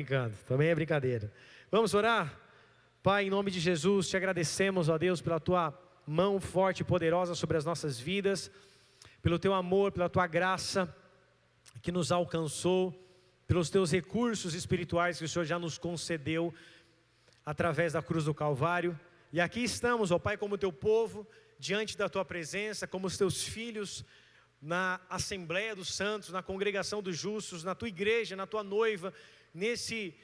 Brincando, também é brincadeira. Vamos orar? Pai, em nome de Jesus, te agradecemos, ó Deus, pela tua mão forte e poderosa sobre as nossas vidas, pelo teu amor, pela tua graça que nos alcançou, pelos teus recursos espirituais que o Senhor já nos concedeu através da cruz do Calvário. E aqui estamos, ó Pai, como teu povo, diante da tua presença, como os teus filhos, na Assembleia dos Santos, na congregação dos justos, na tua igreja, na tua noiva, nesse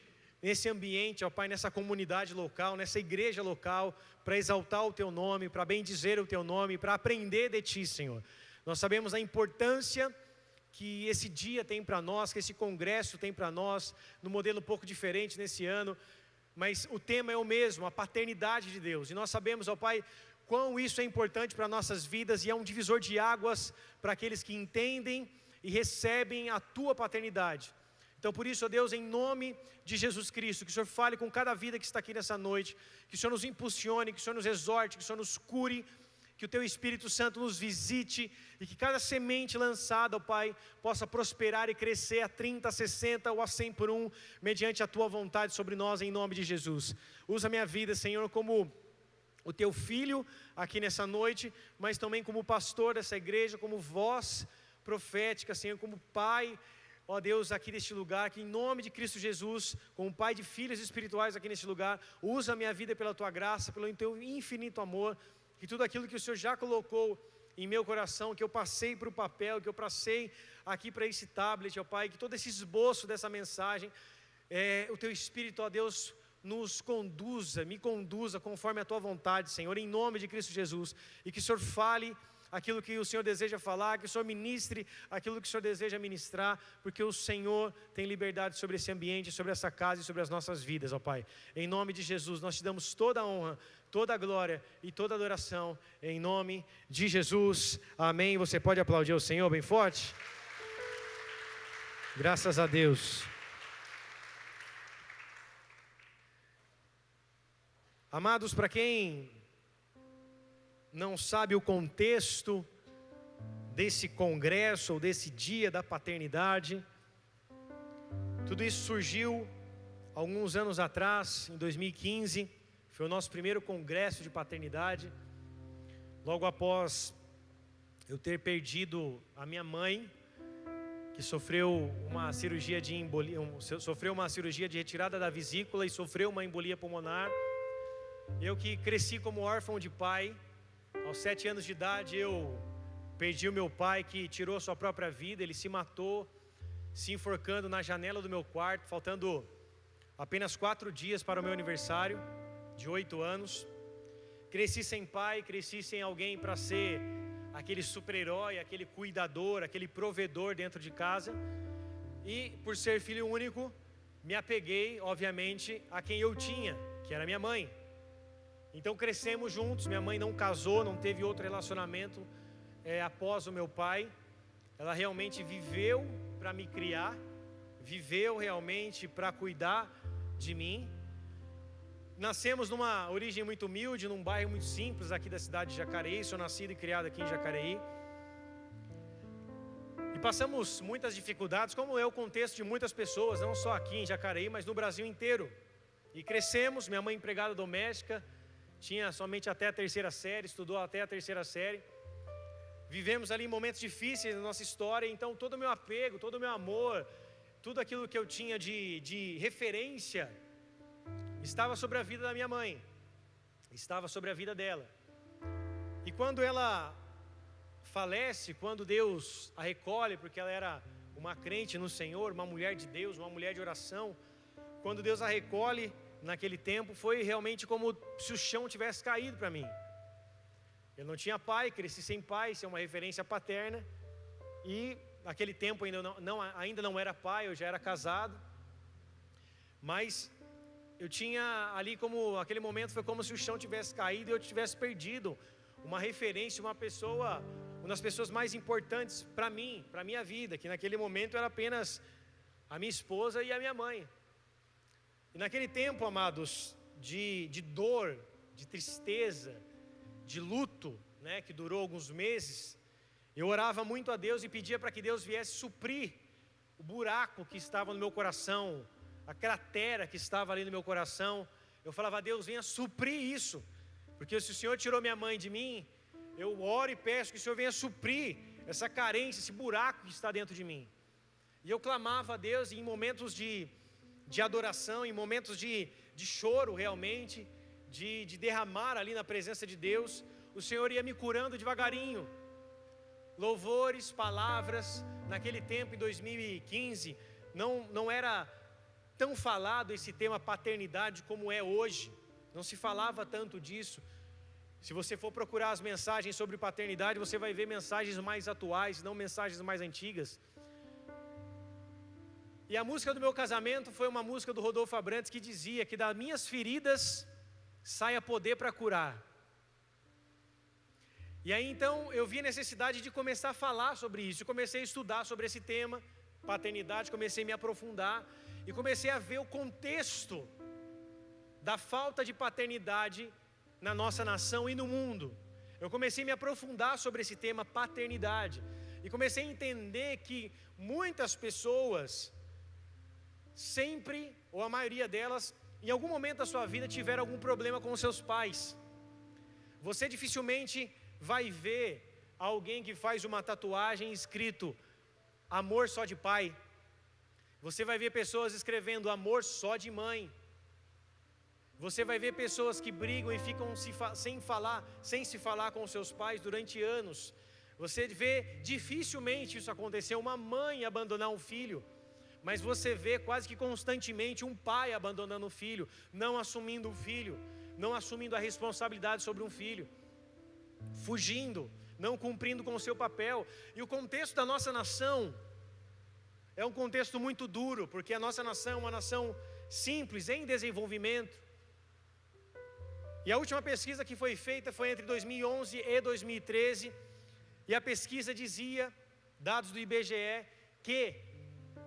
ambiente, ó Pai, nessa comunidade local, nessa igreja local, para exaltar o Teu nome, para bendizer o Teu nome, para aprender de Ti, Senhor. Nós sabemos a importância que esse dia tem para nós, que esse congresso tem para nós, num modelo um pouco diferente nesse ano, mas o tema é o mesmo, a paternidade de Deus, e nós sabemos, ó Pai, quão isso é importante para nossas vidas, e é um divisor de águas para aqueles que entendem e recebem a Tua paternidade. Então por isso, ó Deus, em nome de Jesus Cristo, que o Senhor fale com cada vida que está aqui nessa noite, que o Senhor nos impulsione, que o Senhor nos exorte, que o Senhor nos cure, que o Teu Espírito Santo nos visite, e que cada semente lançada, ó Pai, possa prosperar e crescer a 30, a 60 ou a 100 por um, mediante a Tua vontade sobre nós, em nome de Jesus. Usa a minha vida, Senhor, como o Teu Filho aqui nessa noite, mas também como pastor dessa igreja, como voz profética, Senhor, como Pai, ó Deus, aqui neste lugar, que em nome de Cristo Jesus, como Pai de filhos espirituais aqui neste lugar, usa a minha vida pela Tua graça, pelo Teu infinito amor, que tudo aquilo que o Senhor já colocou em meu coração, que eu passei para o papel, que eu passei aqui para esse tablet, ó Pai, que todo esse esboço dessa mensagem, o Teu Espírito, ó Deus, nos conduza, me conduza conforme a Tua vontade, Senhor, em nome de Cristo Jesus, e que o Senhor fale aquilo que o Senhor deseja falar, que o Senhor ministre aquilo que o Senhor deseja ministrar, porque o Senhor tem liberdade sobre esse ambiente, sobre essa casa e sobre as nossas vidas, ó Pai. Em nome de Jesus, nós te damos toda a honra, toda a glória e toda a adoração, em nome de Jesus, amém. Você pode aplaudir o Senhor bem forte? Graças a Deus. Amados, para quem não sabe o contexto desse congresso ou desse dia da paternidade, tudo isso surgiu alguns anos atrás, em 2015, foi o nosso primeiro congresso de paternidade, logo após eu ter perdido a minha mãe, que sofreu uma cirurgia de embolia, sofreu uma cirurgia de retirada da vesícula e sofreu uma embolia pulmonar. Eu que cresci como órfão de pai, aos 7 anos de idade eu perdi o meu pai, que tirou sua própria vida. Ele se matou, se enforcando na janela do meu quarto, faltando apenas 4 dias para o meu aniversário de 8 anos. Cresci sem pai, cresci sem alguém para ser aquele super-herói, aquele cuidador, aquele provedor dentro de casa. E por ser filho único, me apeguei, obviamente, a quem eu tinha, que era minha mãe. Então crescemos juntos, minha mãe não casou, não teve outro relacionamento após o meu pai. Ela realmente viveu para me criar, viveu realmente para cuidar de mim. Nascemos numa origem muito humilde, num bairro muito simples aqui da cidade de Jacareí. Sou nascido e criado aqui em Jacareí. E passamos muitas dificuldades, como é o contexto de muitas pessoas, não só aqui em Jacareí, mas no Brasil inteiro. E crescemos, minha mãe empregada doméstica, tinha somente até a 3ª série, estudou até a 3ª série. Vivemos ali momentos difíceis na nossa história, então todo o meu apego, todo o meu amor, tudo aquilo que eu tinha de referência, estava sobre a vida da minha mãe, estava sobre a vida dela. E quando ela falece, quando Deus a recolhe, porque ela era uma crente no Senhor, uma mulher de Deus, uma mulher de oração, quando Deus a recolhe, naquele tempo foi realmente como se o chão tivesse caído para mim. Eu não tinha pai, cresci sem pai, sem uma referência paterna. E naquele tempo ainda não era pai, eu já era casado. Mas eu tinha ali como, aquele momento foi como se o chão tivesse caído e eu tivesse perdido uma referência, uma das pessoas mais importantes para mim, para a minha vida, que naquele momento era apenas a minha esposa e a minha mãe. E naquele tempo, amados, de dor, de tristeza, de luto, né, que durou alguns meses, eu orava muito a Deus e pedia para que Deus viesse suprir o buraco que estava no meu coração, a cratera que estava ali no meu coração, eu falava: Deus, venha suprir isso, porque se o Senhor tirou minha mãe de mim, eu oro e peço que o Senhor venha suprir essa carência, esse buraco que está dentro de mim. E eu clamava a Deus em momentos de adoração, em momentos de choro realmente, de derramar ali na presença de Deus. O Senhor ia me curando devagarinho. Louvores, palavras. Naquele tempo, em 2015, não era tão falado esse tema paternidade como é hoje. Não se falava tanto disso. Se você for procurar as mensagens sobre paternidade, você vai ver mensagens mais atuais, não mensagens mais antigas. E a música do meu casamento foi uma música do Rodolfo Abrantes que dizia que das minhas feridas saia poder para curar. E aí então eu vi a necessidade de começar a falar sobre isso. Eu comecei a estudar sobre esse tema, paternidade, comecei a me aprofundar e comecei a ver o contexto da falta de paternidade na nossa nação e no mundo. Eu comecei a me aprofundar sobre esse tema paternidade e comecei a entender que muitas pessoas sempre, ou a maioria delas, em algum momento da sua vida tiveram algum problema com os seus pais. Você dificilmente vai ver alguém que faz uma tatuagem escrito amor só de pai. Você vai ver pessoas escrevendo amor só de mãe. Você vai ver pessoas que brigam e ficam sem se falar com os seus pais durante anos. Você vê dificilmente isso acontecer, uma mãe abandonar um filho. Mas você vê quase que constantemente um pai abandonando o filho, não assumindo o filho, não assumindo a responsabilidade sobre um filho, fugindo, não cumprindo com o seu papel. E o contexto da nossa nação é um contexto muito duro, porque a nossa nação é uma nação simples, em desenvolvimento. E a última pesquisa que foi feita foi entre 2011 e 2013, e a pesquisa dizia, dados do IBGE, que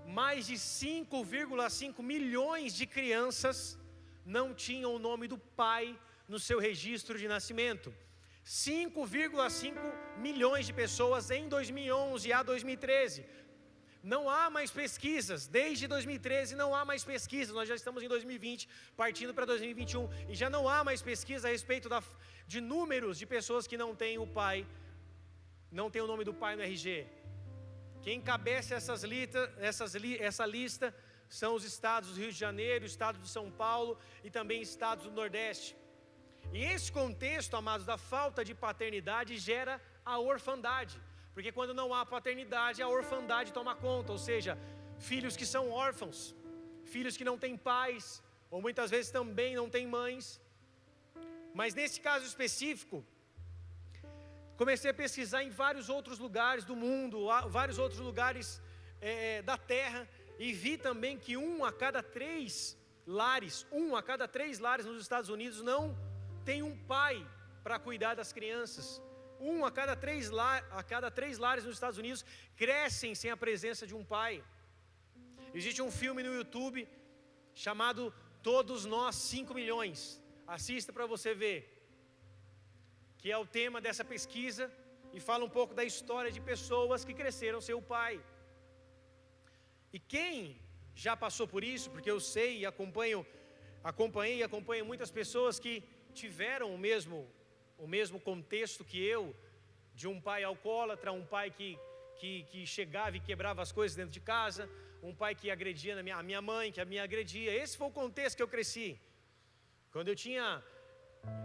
mais de 5,5 milhões de crianças não tinham o nome do pai no seu registro de nascimento. 5,5 milhões de pessoas em 2011 a 2013. Não há mais pesquisas, desde 2013 não há mais pesquisas, nós já estamos em 2020, partindo para 2021, e já não há mais pesquisa a respeito de números de pessoas que não têm o pai, não tem o nome do pai no RG. Quem encabeça essa lista são os estados do Rio de Janeiro, o estado de São Paulo e também estados do Nordeste. E esse contexto, amados, da falta de paternidade gera a orfandade. Porque quando não há paternidade, a orfandade toma conta, ou seja, filhos que são órfãos, filhos que não têm pais, ou muitas vezes também não têm mães. Mas nesse caso específico, comecei a pesquisar em vários outros lugares do mundo, vários outros lugares da terra, e vi também que um a cada três lares nos Estados Unidos não tem um pai para cuidar das crianças. A cada três lares nos Estados Unidos crescem sem a presença de um pai. Existe um filme no YouTube chamado Todos Nós 5 Milhões. Assista para você ver, que é o tema dessa pesquisa e fala um pouco da história de pessoas que cresceram sem o pai. E quem já passou por isso, porque eu sei e acompanhei muitas pessoas que tiveram o mesmo contexto que eu, de um pai alcoólatra, um pai que chegava e quebrava as coisas dentro de casa, um pai que agredia a minha mãe, que a minha agredia. Esse foi o contexto que eu cresci. Quando eu tinha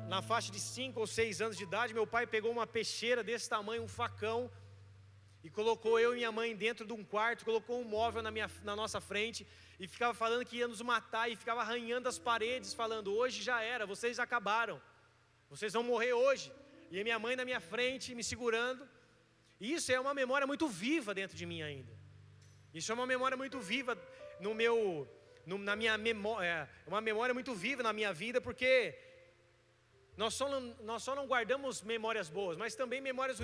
na faixa de 5 ou 6 anos de idade, meu pai pegou uma peixeira desse tamanho, um facão, e colocou eu e minha mãe dentro de um quarto, colocou um móvel na nossa frente, e ficava falando que ia nos matar, e ficava arranhando as paredes, falando: hoje já era, vocês acabaram, vocês vão morrer hoje. E a minha mãe na minha frente, me segurando. E isso é uma memória muito viva dentro de mim ainda. Isso é uma memória muito viva na minha memória, uma memória muito viva na minha vida, porque nós só não guardamos memórias boas, mas também memórias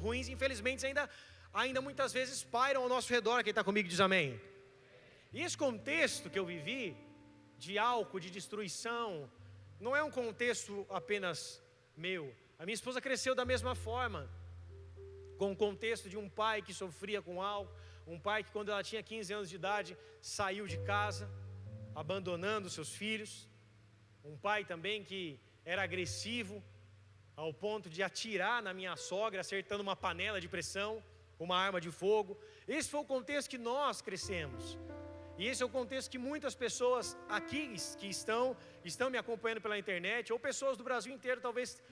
ruins, infelizmente, ainda muitas vezes pairam ao nosso redor. Quem está comigo diz amém. E esse contexto que eu vivi, de álcool, de destruição, não é um contexto apenas meu. A minha esposa cresceu da mesma forma, com o contexto de um pai que sofria com álcool, um pai que quando ela tinha 15 anos de idade, saiu de casa, abandonando seus filhos, um pai também que era agressivo ao ponto de atirar na minha sogra, acertando uma panela de pressão, uma arma de fogo. Esse foi o contexto que nós crescemos, e esse é o contexto que muitas pessoas aqui que estão me acompanhando pela internet, ou pessoas do Brasil inteiro talvez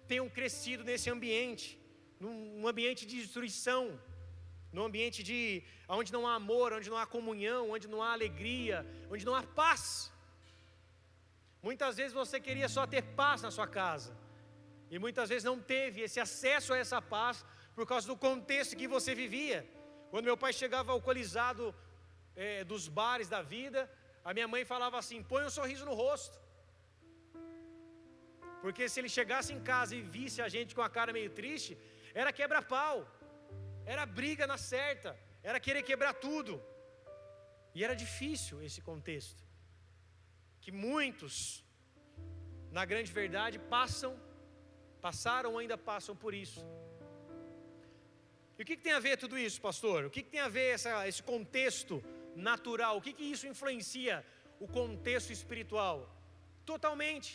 tenham crescido nesse ambiente, num ambiente de destruição, num ambiente onde não há amor, onde não há comunhão, onde não há alegria, onde não há paz. Muitas vezes você queria só ter paz na sua casa, e muitas vezes não teve esse acesso a essa paz por causa do contexto que você vivia. Quando meu pai chegava alcoolizado dos bares da vida, a minha mãe falava assim: põe um sorriso no rosto, porque se ele chegasse em casa e visse a gente com a cara meio triste, era quebra-pau, era briga na certa, era querer quebrar tudo. E era difícil esse contexto, que muitos, na grande verdade, passaram ou ainda passam por isso. E o que tem a ver tudo isso, pastor? O que tem a ver esse contexto natural? O que isso influencia o contexto espiritual? Totalmente.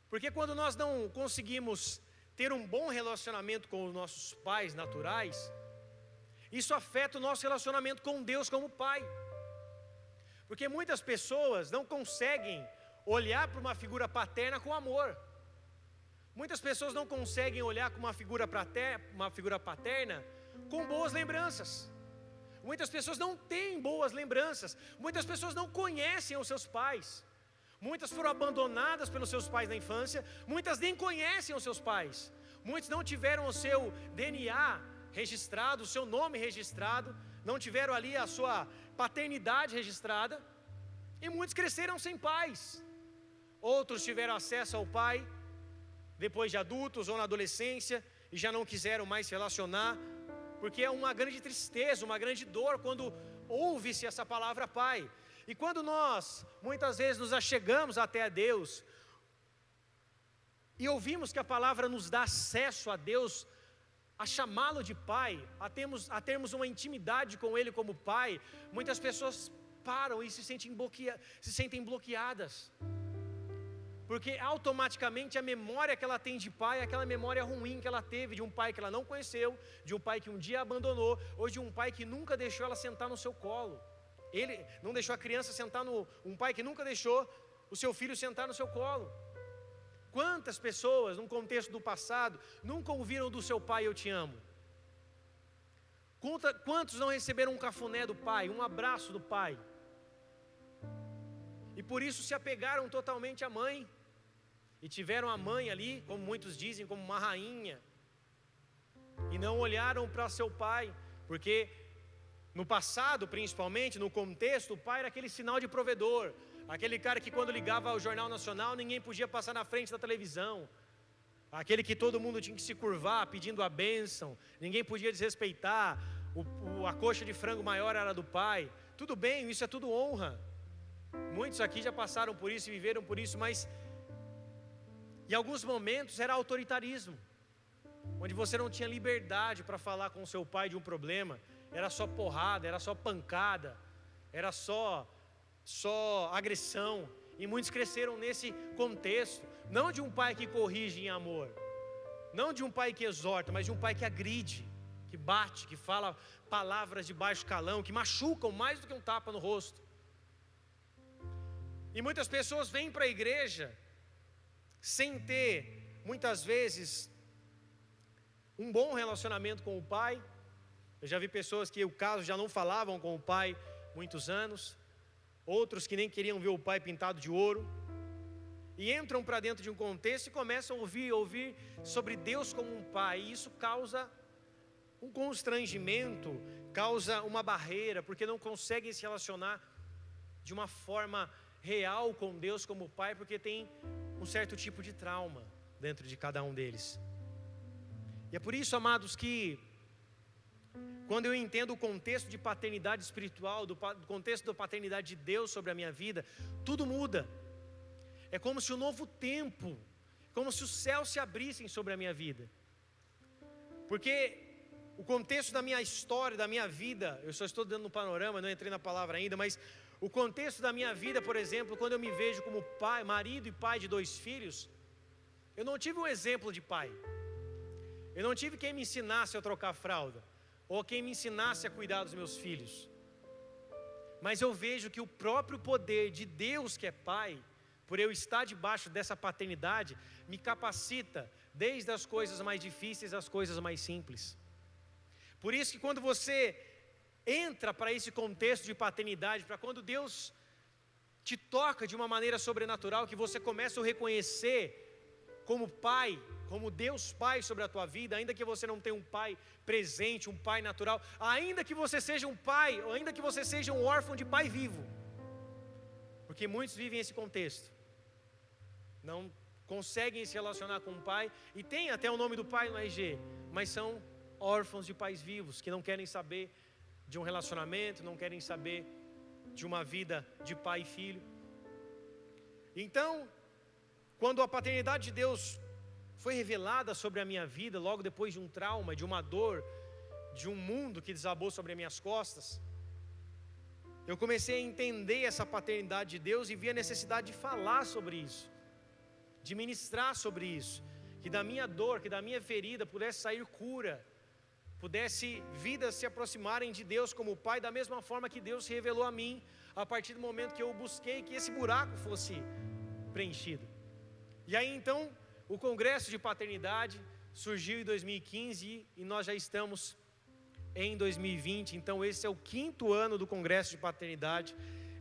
Porque quando nós não conseguimos ter um bom relacionamento com os nossos pais naturais, isso afeta o nosso relacionamento com Deus como Pai. Porque muitas pessoas não conseguem olhar para uma figura paterna com amor. Muitas pessoas não conseguem olhar para uma figura paterna com boas lembranças. Muitas pessoas não têm boas lembranças. Muitas pessoas não conhecem os seus pais. Muitas foram abandonadas pelos seus pais na infância. Muitas nem conhecem os seus pais. Muitos não tiveram o seu DNA registrado, o seu nome registrado, não tiveram ali a sua paternidade registrada. E muitos cresceram sem pais. Outros tiveram acesso ao pai depois de adultos ou na adolescência e já não quiseram mais se relacionar, porque é uma grande tristeza, uma grande dor quando ouve-se essa palavra pai. E quando nós muitas vezes nos achegamos até a Deus e ouvimos que a palavra nos dá acesso a Deus, a chamá-lo de pai, a termos uma intimidade com Ele como pai, muitas pessoas param e se sentem bloqueadas, porque automaticamente a memória que ela tem de pai é aquela memória ruim que ela teve de um pai que ela não conheceu, de um pai que um dia abandonou, ou de um pai que nunca deixou ela sentar no seu colo. Ele não deixou a criança sentar um pai que nunca deixou o seu filho sentar no seu colo. Quantas pessoas, num contexto do passado, nunca ouviram do seu pai: eu te amo? Quantos não receberam um cafuné do pai, um abraço do pai? E por isso se apegaram totalmente à mãe, e tiveram a mãe ali, como muitos dizem, como uma rainha, e não olharam para seu pai, porque no passado, principalmente, no contexto, o pai era aquele sinal de provedor, aquele cara que quando ligava ao Jornal Nacional, ninguém podia passar na frente da televisão, aquele que todo mundo tinha que se curvar pedindo a bênção, ninguém podia desrespeitar, a coxa de frango maior era do pai. Tudo bem, isso é tudo honra, muitos aqui já passaram por isso e viveram por isso, mas em alguns momentos era autoritarismo, onde você não tinha liberdade para falar com o seu pai de um problema, era só porrada, era só pancada, era só agressão. E muitos cresceram nesse contexto, não de um pai que corrige em amor, não de um pai que exorta, mas de um pai que agride, que bate, que fala palavras de baixo calão, que machucam mais do que um tapa no rosto. E muitas pessoas vêm para a igreja sem ter, muitas vezes, um bom relacionamento com o pai. Eu já vi pessoas que, o caso, já não falavam com o pai muitos anos, outros que nem queriam ver o pai pintado de ouro, e entram para dentro de um contexto e começam a ouvir sobre Deus como um pai, e isso causa um constrangimento, causa uma barreira, porque não conseguem se relacionar de uma forma real com Deus como pai, porque tem um certo tipo de trauma dentro de cada um deles. E é por isso, amados, que quando eu entendo o contexto de paternidade espiritual, do contexto da paternidade de Deus sobre a minha vida, tudo muda. É como se um novo tempo, como se os céus se abrissem sobre a minha vida. Porque o contexto da minha história, da minha vida, eu só estou dando um panorama, não entrei na palavra ainda, mas O contexto da minha vida, por exemplo, quando eu me vejo como pai, marido e pai de 2 filhos, eu não tive um exemplo de pai. Eu não tive quem me ensinasse a trocar fralda, ou quem me ensinasse a cuidar dos meus filhos. Mas eu vejo que o próprio poder de Deus, que é pai, por eu estar debaixo dessa paternidade, me capacita desde as coisas mais difíceis às coisas mais simples. Por isso que quando você entra para esse contexto de paternidade, para quando Deus te toca de uma maneira sobrenatural, que você começa a o reconhecer como pai, como Deus Pai sobre a tua vida, ainda que você não tenha um pai presente, um pai natural, ainda que você seja um pai, ou ainda que você seja um órfão de pai vivo, porque muitos vivem esse contexto, não conseguem se relacionar com o pai, e tem até o nome do pai no RG, mas são órfãos de pais vivos, que não querem saber de um relacionamento, não querem saber de uma vida de pai e filho. Então, quando a paternidade de Deus foi revelada sobre a minha vida, logo depois de um trauma, de uma dor, de um mundo que desabou sobre as minhas costas, eu comecei a entender essa paternidade de Deus e vi a necessidade de falar sobre isso, de ministrar sobre isso, que da minha dor, que da minha ferida pudesse sair cura, pudesse vidas se aproximarem de Deus como Pai, da mesma forma que Deus se revelou a mim, a partir do momento que eu busquei que esse buraco fosse preenchido. E aí então, o Congresso de Paternidade surgiu em 2015 e nós já estamos em 2020, então esse é o 5º ano do Congresso de Paternidade,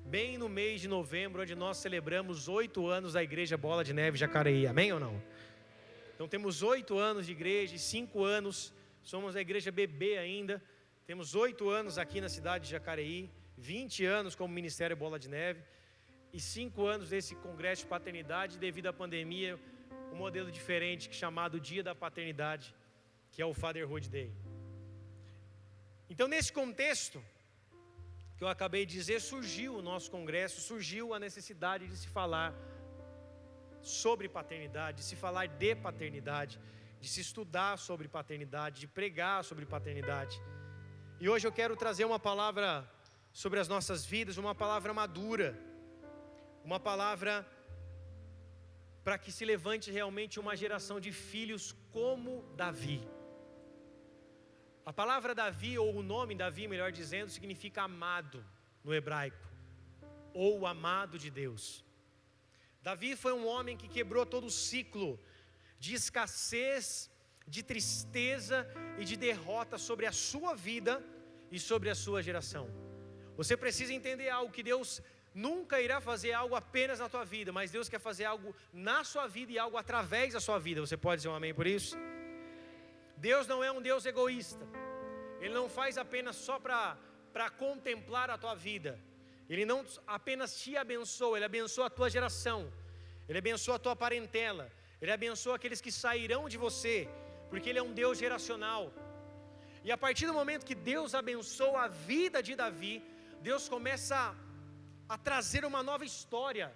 bem no mês de novembro, onde nós celebramos 8 anos da Igreja Bola de Neve Jacareí, amém ou não? Então temos 8 anos de igreja e 5 anos, somos a igreja bebê ainda, temos 8 anos aqui na cidade de Jacareí, 20 anos como Ministério Bola de Neve, e 5 anos desse Congresso de Paternidade, devido à pandemia, um modelo diferente, chamado Dia da Paternidade, que é o Fatherhood Day. Então nesse contexto, que eu acabei de dizer, surgiu o nosso congresso, surgiu a necessidade de se falar sobre paternidade, de se falar de paternidade, de se estudar sobre paternidade, de pregar sobre paternidade. E hoje eu quero trazer uma palavra sobre as nossas vidas, uma palavra madura, uma palavra para que se levante realmente uma geração de filhos como Davi. A palavra Davi, ou o nome Davi, melhor dizendo, significa amado no hebraico, ou amado de Deus. Davi foi um homem que quebrou todo o ciclo de escassez, de tristeza e de derrota sobre a sua vida e sobre a sua geração. Você precisa entender algo, que Deus nunca irá fazer algo apenas na tua vida, mas Deus quer fazer algo na sua vida e algo através da sua vida. Você pode dizer um amém por isso? Deus não é um Deus egoísta. Ele não faz apenas só para contemplar a tua vida. Ele não apenas te abençoa, Ele abençoa a tua geração, Ele abençoa a tua parentela, Ele abençoa aqueles que sairão de você, porque Ele é um Deus geracional. E a partir do momento que Deus abençoa a vida de Davi, Deus começa a trazer uma nova história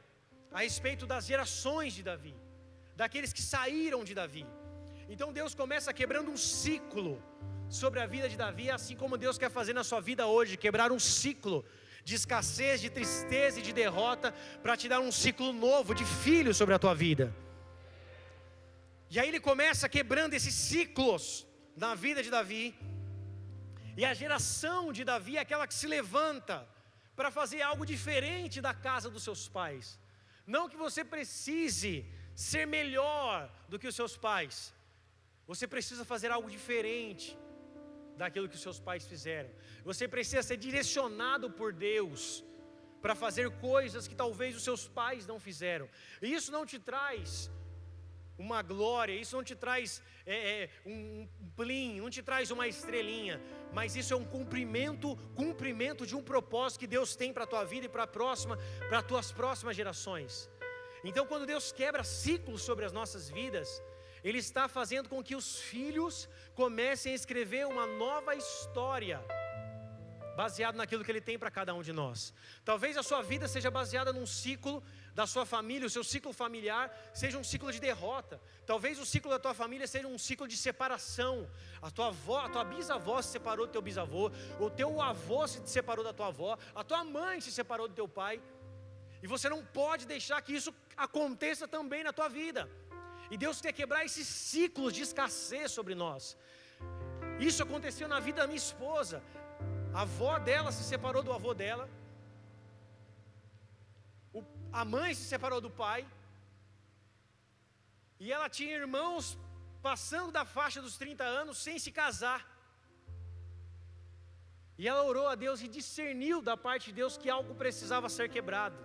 a respeito das gerações de Davi, daqueles que saíram de Davi. Então Deus começa quebrando um ciclo sobre a vida de Davi, assim como Deus quer fazer na sua vida hoje, quebrar um ciclo de escassez, de tristeza e de derrota, para te dar um ciclo novo de filhos sobre a tua vida. E aí ele começa quebrando esses ciclos na vida de Davi, e a geração de Davi é aquela que se levanta para fazer algo diferente da casa dos seus pais. Não que você precise ser melhor do que os seus pais, você precisa fazer algo diferente daquilo que os seus pais fizeram. Você precisa ser direcionado por Deus para fazer coisas que talvez os seus pais não fizeram. E isso não te traz uma glória, isso não te traz um plim, não te traz uma estrelinha, mas isso é um cumprimento de um propósito que Deus tem para a tua vida e para as tuas próximas gerações. Então quando Deus quebra ciclos sobre as nossas vidas, Ele está fazendo com que os filhos comecem a escrever uma nova história, baseado naquilo que Ele tem para cada um de nós. Talvez a sua vida seja baseada num ciclo da sua família, o seu ciclo familiar, seja um ciclo de derrota. Talvez o ciclo da tua família seja um ciclo de separação. A tua avó, a tua bisavó se separou do teu bisavô, o teu avô se separou da tua avó, a tua mãe se separou do teu pai. E você não pode deixar que isso aconteça também na tua vida. E Deus quer quebrar esses ciclos de escassez sobre nós. Isso aconteceu na vida da minha esposa. A avó dela se separou do avô dela. A mãe se separou do pai. E ela tinha irmãos passando da faixa dos 30 anos sem se casar. E ela orou a Deus e discerniu da parte de Deus que algo precisava ser quebrado,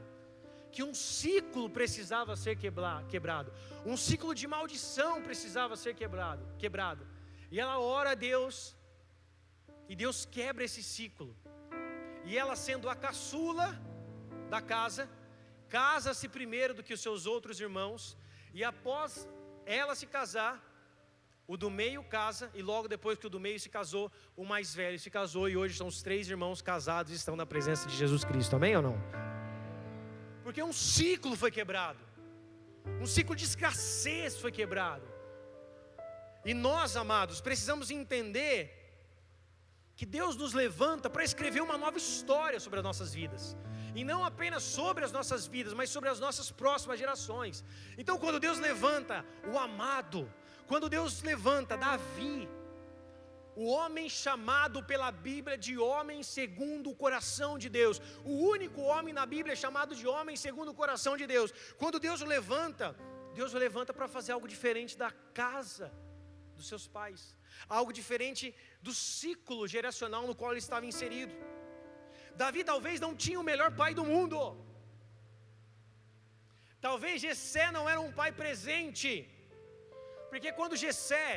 que um ciclo precisava ser quebrado, um ciclo de maldição precisava ser quebrado. E ela ora a Deus, e Deus quebra esse ciclo. E ela, sendo a caçula da casa, casa-se primeiro do que os seus outros irmãos, e após ela se casar, o do meio casa, e logo depois que o do meio se casou, o mais velho se casou, e hoje são os 3 irmãos casados e estão na presença de Jesus Cristo, amém ou não? Porque um ciclo foi quebrado, um ciclo de escassez foi quebrado. E nós, amados, precisamos entender que Deus nos levanta para escrever uma nova história sobre as nossas vidas. E não apenas sobre as nossas vidas, mas sobre as nossas próximas gerações. Então, quando Deus levanta o amado, quando Deus levanta Davi, o homem chamado pela Bíblia de homem segundo o coração de Deus, o único homem na Bíblia chamado de homem segundo o coração de Deus. Quando Deus o levanta para fazer algo diferente da casa dos seus pais, algo diferente do ciclo geracional no qual ele estava inserido. Davi talvez não tinha o melhor pai do mundo. Talvez Jessé não era um pai presente, porque quando Jessé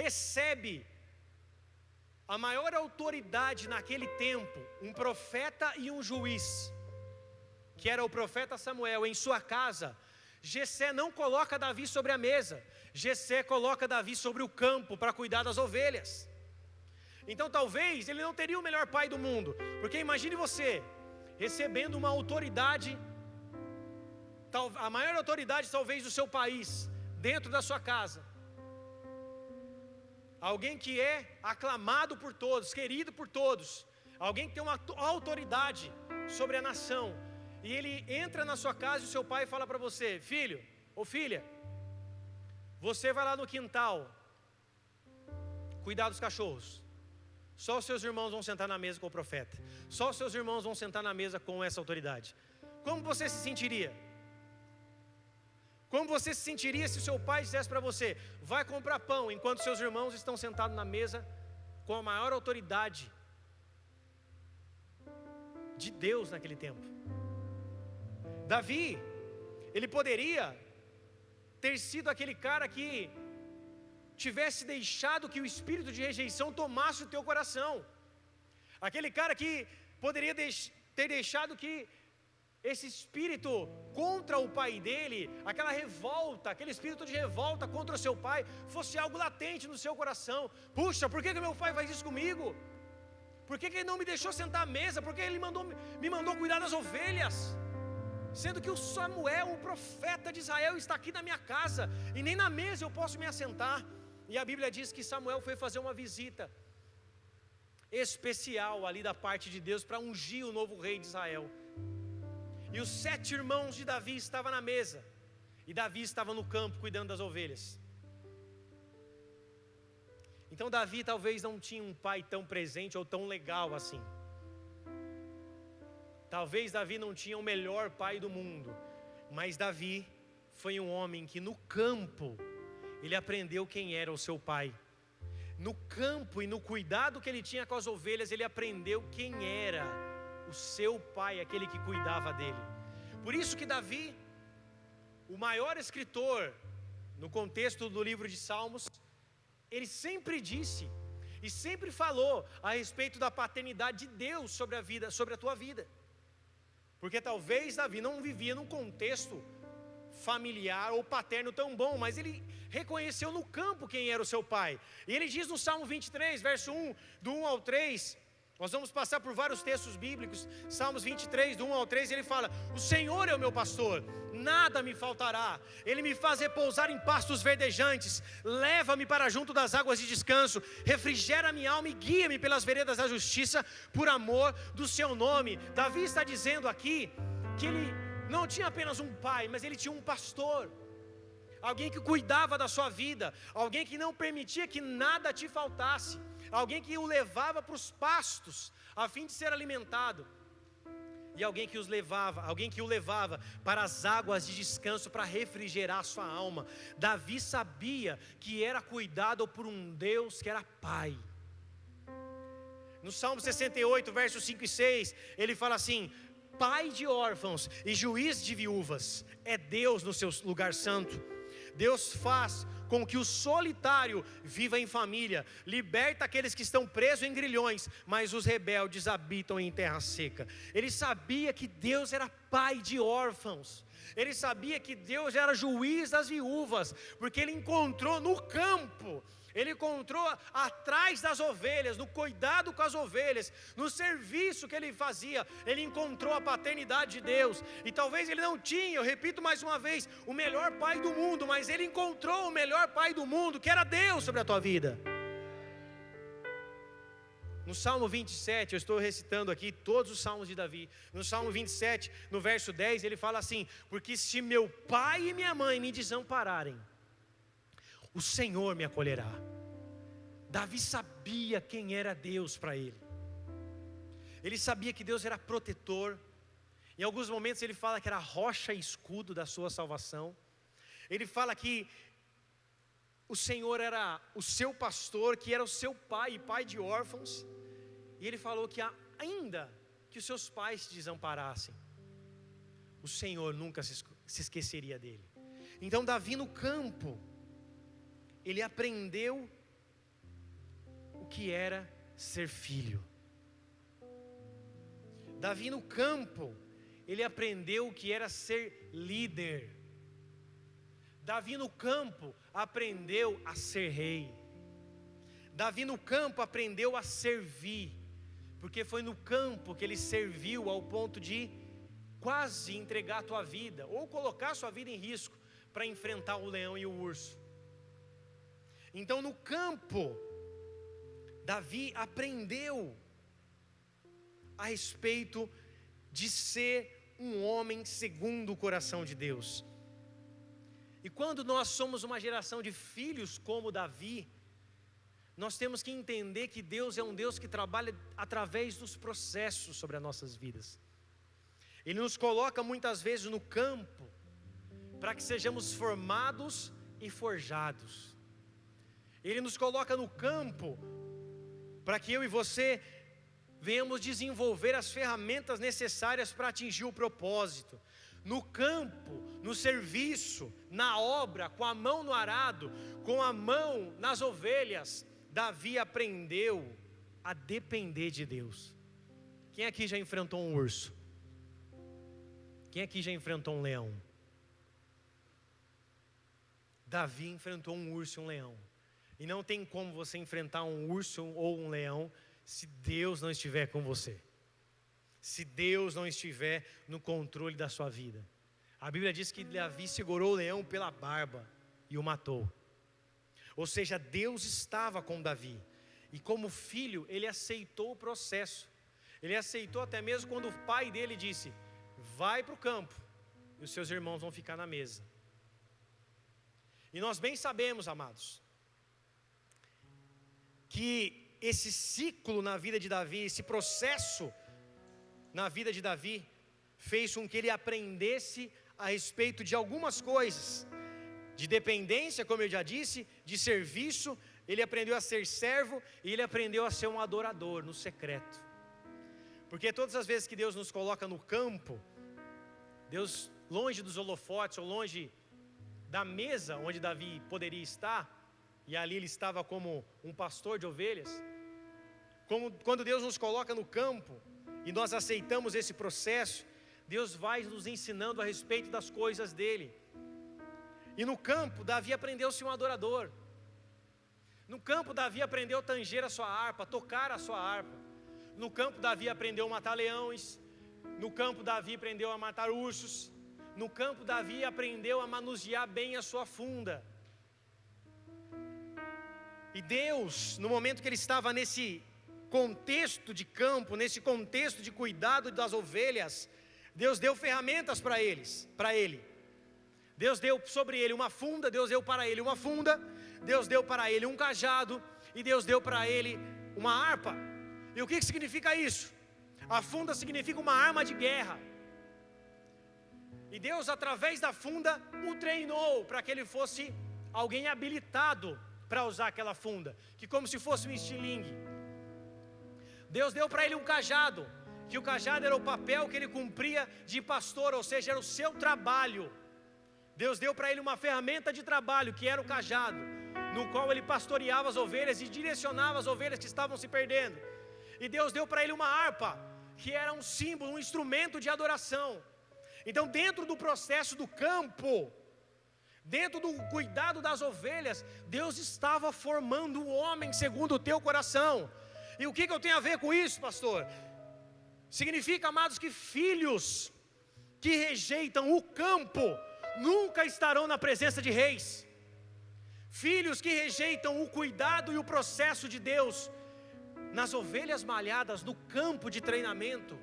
recebe a maior autoridade naquele tempo, um profeta e um juiz, que era o profeta Samuel, em sua casa, Jessé não coloca Davi sobre a mesa, Jessé coloca Davi sobre o campo para cuidar das ovelhas. Então talvez ele não teria o melhor pai do mundo, porque imagine você recebendo uma autoridade, a maior autoridade talvez do seu país, dentro da sua casa. Alguém que é aclamado por todos, querido por todos, alguém que tem uma autoridade sobre a nação, e ele entra na sua casa e o seu pai fala para você: filho ou filha, você vai lá no quintal cuidar dos cachorros. Só os seus irmãos vão sentar na mesa com o profeta. Só os seus irmãos vão sentar na mesa com essa autoridade. Como você se sentiria? Como você se sentiria se o seu pai dissesse para você: vai comprar pão, enquanto seus irmãos estão sentados na mesa com a maior autoridade de Deus naquele tempo? Davi, ele poderia ter sido aquele cara que tivesse deixado que o espírito de rejeição tomasse o teu coração. Aquele cara que poderia ter deixado que esse espírito contra o pai dele, aquela revolta, aquele espírito de revolta contra o seu pai, fosse algo latente no seu coração. Puxa, por que meu pai faz isso comigo? Por que ele não me deixou sentar à mesa? Por que ele me mandou cuidar das ovelhas? Sendo que o Samuel, o profeta de Israel, está aqui na minha casa, e nem na mesa eu posso me assentar. E a Bíblia diz que Samuel foi fazer uma visita especial ali da parte de Deus para ungir o novo rei de Israel. E os 7 irmãos de Davi estavam na mesa, e Davi estava no campo cuidando das ovelhas. Então Davi talvez não tinha um pai tão presente ou tão legal assim. Talvez Davi não tinha o melhor pai do mundo, mas Davi foi um homem que no campo ele aprendeu quem era o seu pai. No campo e no cuidado que ele tinha com as ovelhas, ele aprendeu quem era o seu pai, aquele que cuidava dele. Por isso que Davi, o maior escritor no contexto do livro de Salmos, ele sempre disse e sempre falou a respeito da paternidade de Deus sobre a vida, sobre a tua vida. Porque talvez Davi não vivia num contexto familiar ou paterno tão bom, mas ele reconheceu no campo quem era o seu pai. E ele diz no Salmo 23, verso 1, do 1 ao 3, Nós vamos passar por vários textos bíblicos. Salmos 23, do 1 ao 3, ele fala: o Senhor é o meu pastor, nada me faltará. Ele me faz repousar em pastos verdejantes, leva-me para junto das águas de descanso, refrigera minha alma e guia-me pelas veredas da justiça, por amor do seu nome. Davi está dizendo aqui que ele não tinha apenas um pai, mas ele tinha um pastor, alguém que cuidava da sua vida, alguém que não permitia que nada te faltasse, alguém que o levava para os pastos a fim de ser alimentado, e alguém que o levava para as águas de descanso para refrigerar a sua alma. Davi sabia que era cuidado por um Deus que era Pai. No Salmo 68, versos 5 e 6, ele fala assim: Pai de órfãos e juiz de viúvas é Deus no seu lugar santo. Deus faz com que o solitário viva em família, liberta aqueles que estão presos em grilhões, mas os rebeldes habitam em terra seca. Ele sabia que Deus era pai de órfãos, ele sabia que Deus era juiz das viúvas, porque ele encontrou no campo, ele encontrou atrás das ovelhas, no cuidado com as ovelhas, no serviço que ele fazia, ele encontrou a paternidade de Deus. E talvez ele não tinha, eu repito mais uma vez, o melhor pai do mundo, mas ele encontrou o melhor pai do mundo, que era Deus sobre a tua vida. No Salmo 27, eu estou recitando aqui todos os salmos de Davi. No Salmo 27, no verso 10, ele fala assim: porque se meu pai e minha mãe me desampararem, o Senhor me acolherá. Davi sabia quem era Deus para ele. Ele sabia que Deus era protetor. Em alguns momentos ele fala que era rocha e escudo da sua salvação. Ele fala que o Senhor era o seu pastor, que era o seu pai e pai de órfãos. E ele falou que ainda que os seus pais te desamparassem, o Senhor nunca se esqueceria dele. Então Davi no campo, ele aprendeu o que era ser filho. Davi no campo, ele aprendeu o que era ser líder. Davi no campo aprendeu a ser rei. Davi no campo aprendeu a servir, porque foi no campo que ele serviu ao ponto de quase entregar a tua vida, ou colocar a sua vida em risco, para enfrentar o leão e o urso. Então no campo, Davi aprendeu a respeito de ser um homem segundo o coração de Deus. E quando nós somos uma geração de filhos como Davi, nós temos que entender que Deus é um Deus que trabalha através dos processos sobre as nossas vidas. Ele nos coloca muitas vezes no campo, para que sejamos formados e forjados. Ele nos coloca no campo, para que eu e você venhamos desenvolver as ferramentas necessárias para atingir o propósito. No campo, no serviço, na obra, com a mão no arado, com a mão nas ovelhas, Davi aprendeu a depender de Deus. Quem aqui já enfrentou um urso? Quem aqui já enfrentou um leão? Davi enfrentou um urso e um leão. E não tem como você enfrentar um urso ou um leão se Deus não estiver com você, se Deus não estiver no controle da sua vida. A Bíblia diz que Davi segurou o leão pela barba e o matou. Ou seja, Deus estava com Davi, e como filho ele aceitou o processo. Ele aceitou até mesmo quando o pai dele disse: vai para o campo e os seus irmãos vão ficar na mesa. E nós bem sabemos, amados, que esse ciclo na vida de Davi, esse processo na vida de Davi, fez com que ele aprendesse a respeito de algumas coisas, de dependência, como eu já disse, de serviço. Ele aprendeu a ser servo e ele aprendeu a ser um adorador no secreto. Porque todas as vezes que Deus nos coloca no campo, Deus longe dos holofotes, ou longe da mesa onde Davi poderia estar, e ali ele estava como um pastor de ovelhas. Quando Deus nos coloca no campo e nós aceitamos esse processo, Deus vai nos ensinando a respeito das coisas dele. E no campo, Davi aprendeu a ser um adorador. No campo, Davi aprendeu a tanger a sua harpa, tocar a sua harpa. No campo, Davi aprendeu a matar leões. No campo, Davi aprendeu a matar ursos. No campo, Davi aprendeu a manusear bem a sua funda. E Deus, no momento que ele estava nesse contexto de campo, nesse contexto de cuidado das ovelhas, Deus deu ferramentas para ele. Deus deu sobre ele uma funda, Deus deu para ele uma funda, Deus deu para ele um cajado e Deus deu para ele uma harpa. E o que significa isso? A funda significa uma arma de guerra. E Deus, através da funda, o treinou para que ele fosse alguém habilitado para usar aquela funda, que como se fosse um estilingue. Deus deu para ele um cajado, que o cajado era o papel que ele cumpria de pastor, ou seja, era o seu trabalho. Deus deu para ele uma ferramenta de trabalho, que era o cajado, no qual ele pastoreava as ovelhas e direcionava as ovelhas que estavam se perdendo. E Deus deu para ele uma harpa, que era um símbolo, um instrumento de adoração. Então, dentro do processo do campo, dentro do cuidado das ovelhas, Deus estava formando o homem segundo o teu coração. E o que eu tenho a ver com isso, pastor? Significa, amados, que filhos que rejeitam o campo nunca estarão na presença de reis. Filhos que rejeitam o cuidado e o processo de Deus nas ovelhas malhadas, no campo de treinamento,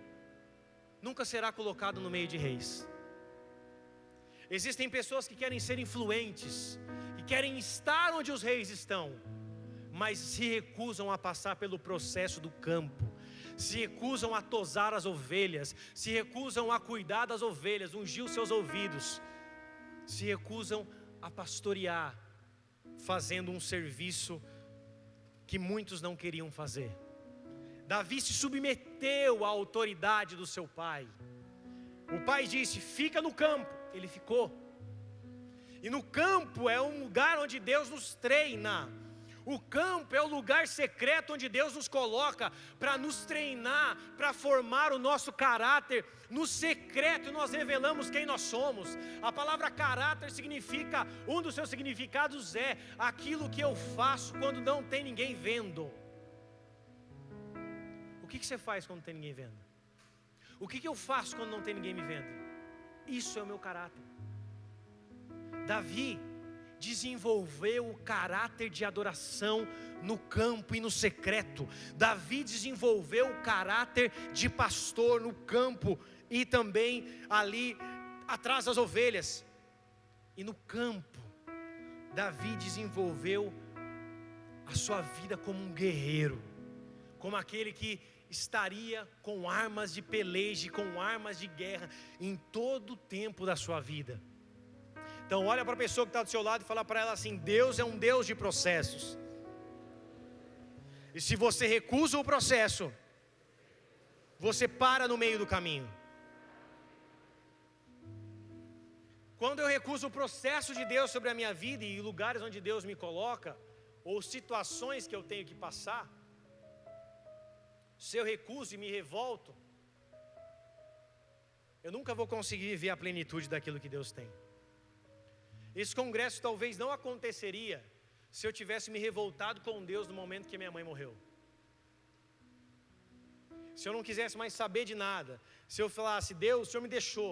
nunca será colocado no meio de reis. Existem pessoas que querem ser influentes, que querem estar onde os reis estão, mas se recusam a passar pelo processo do campo, se recusam a tosar as ovelhas, se recusam a cuidar das ovelhas, ungir os seus ouvidos, se recusam a pastorear, fazendo um serviço que muitos não queriam fazer. Davi se submeteu à autoridade do seu pai. O pai disse: fica no campo. Ele ficou. E no campo é um lugar onde Deus nos treina. O campo é o lugar secreto onde Deus nos coloca para nos treinar, para formar o nosso caráter. No secreto nós revelamos quem nós somos. A palavra caráter significa, um dos seus significados é aquilo que eu faço quando não tem ninguém vendo. O que você faz quando não tem ninguém vendo? O que eu faço quando não tem ninguém me vendo? Isso é o meu caráter. Davi desenvolveu o caráter de adoração no campo e no secreto. Davi desenvolveu o caráter de pastor no campo e também ali atrás das ovelhas. E no campo, Davi desenvolveu a sua vida como um guerreiro, como aquele que estaria com armas de peleja, com armas de guerra em todo o tempo da sua vida. Então olha para a pessoa que está do seu lado e fala para ela assim: Deus é um Deus de processos. E se você recusa o processo, você para no meio do caminho. Quando eu recuso o processo de Deus sobre a minha vida e lugares onde Deus me coloca, ou situações que eu tenho que passar, se eu recuso e me revolto, eu nunca vou conseguir viver a plenitude daquilo que Deus tem. Esse congresso talvez não aconteceria se eu tivesse me revoltado com Deus no momento que minha mãe morreu. Se eu não quisesse mais saber de nada, se eu falasse: Deus, o Senhor me deixou,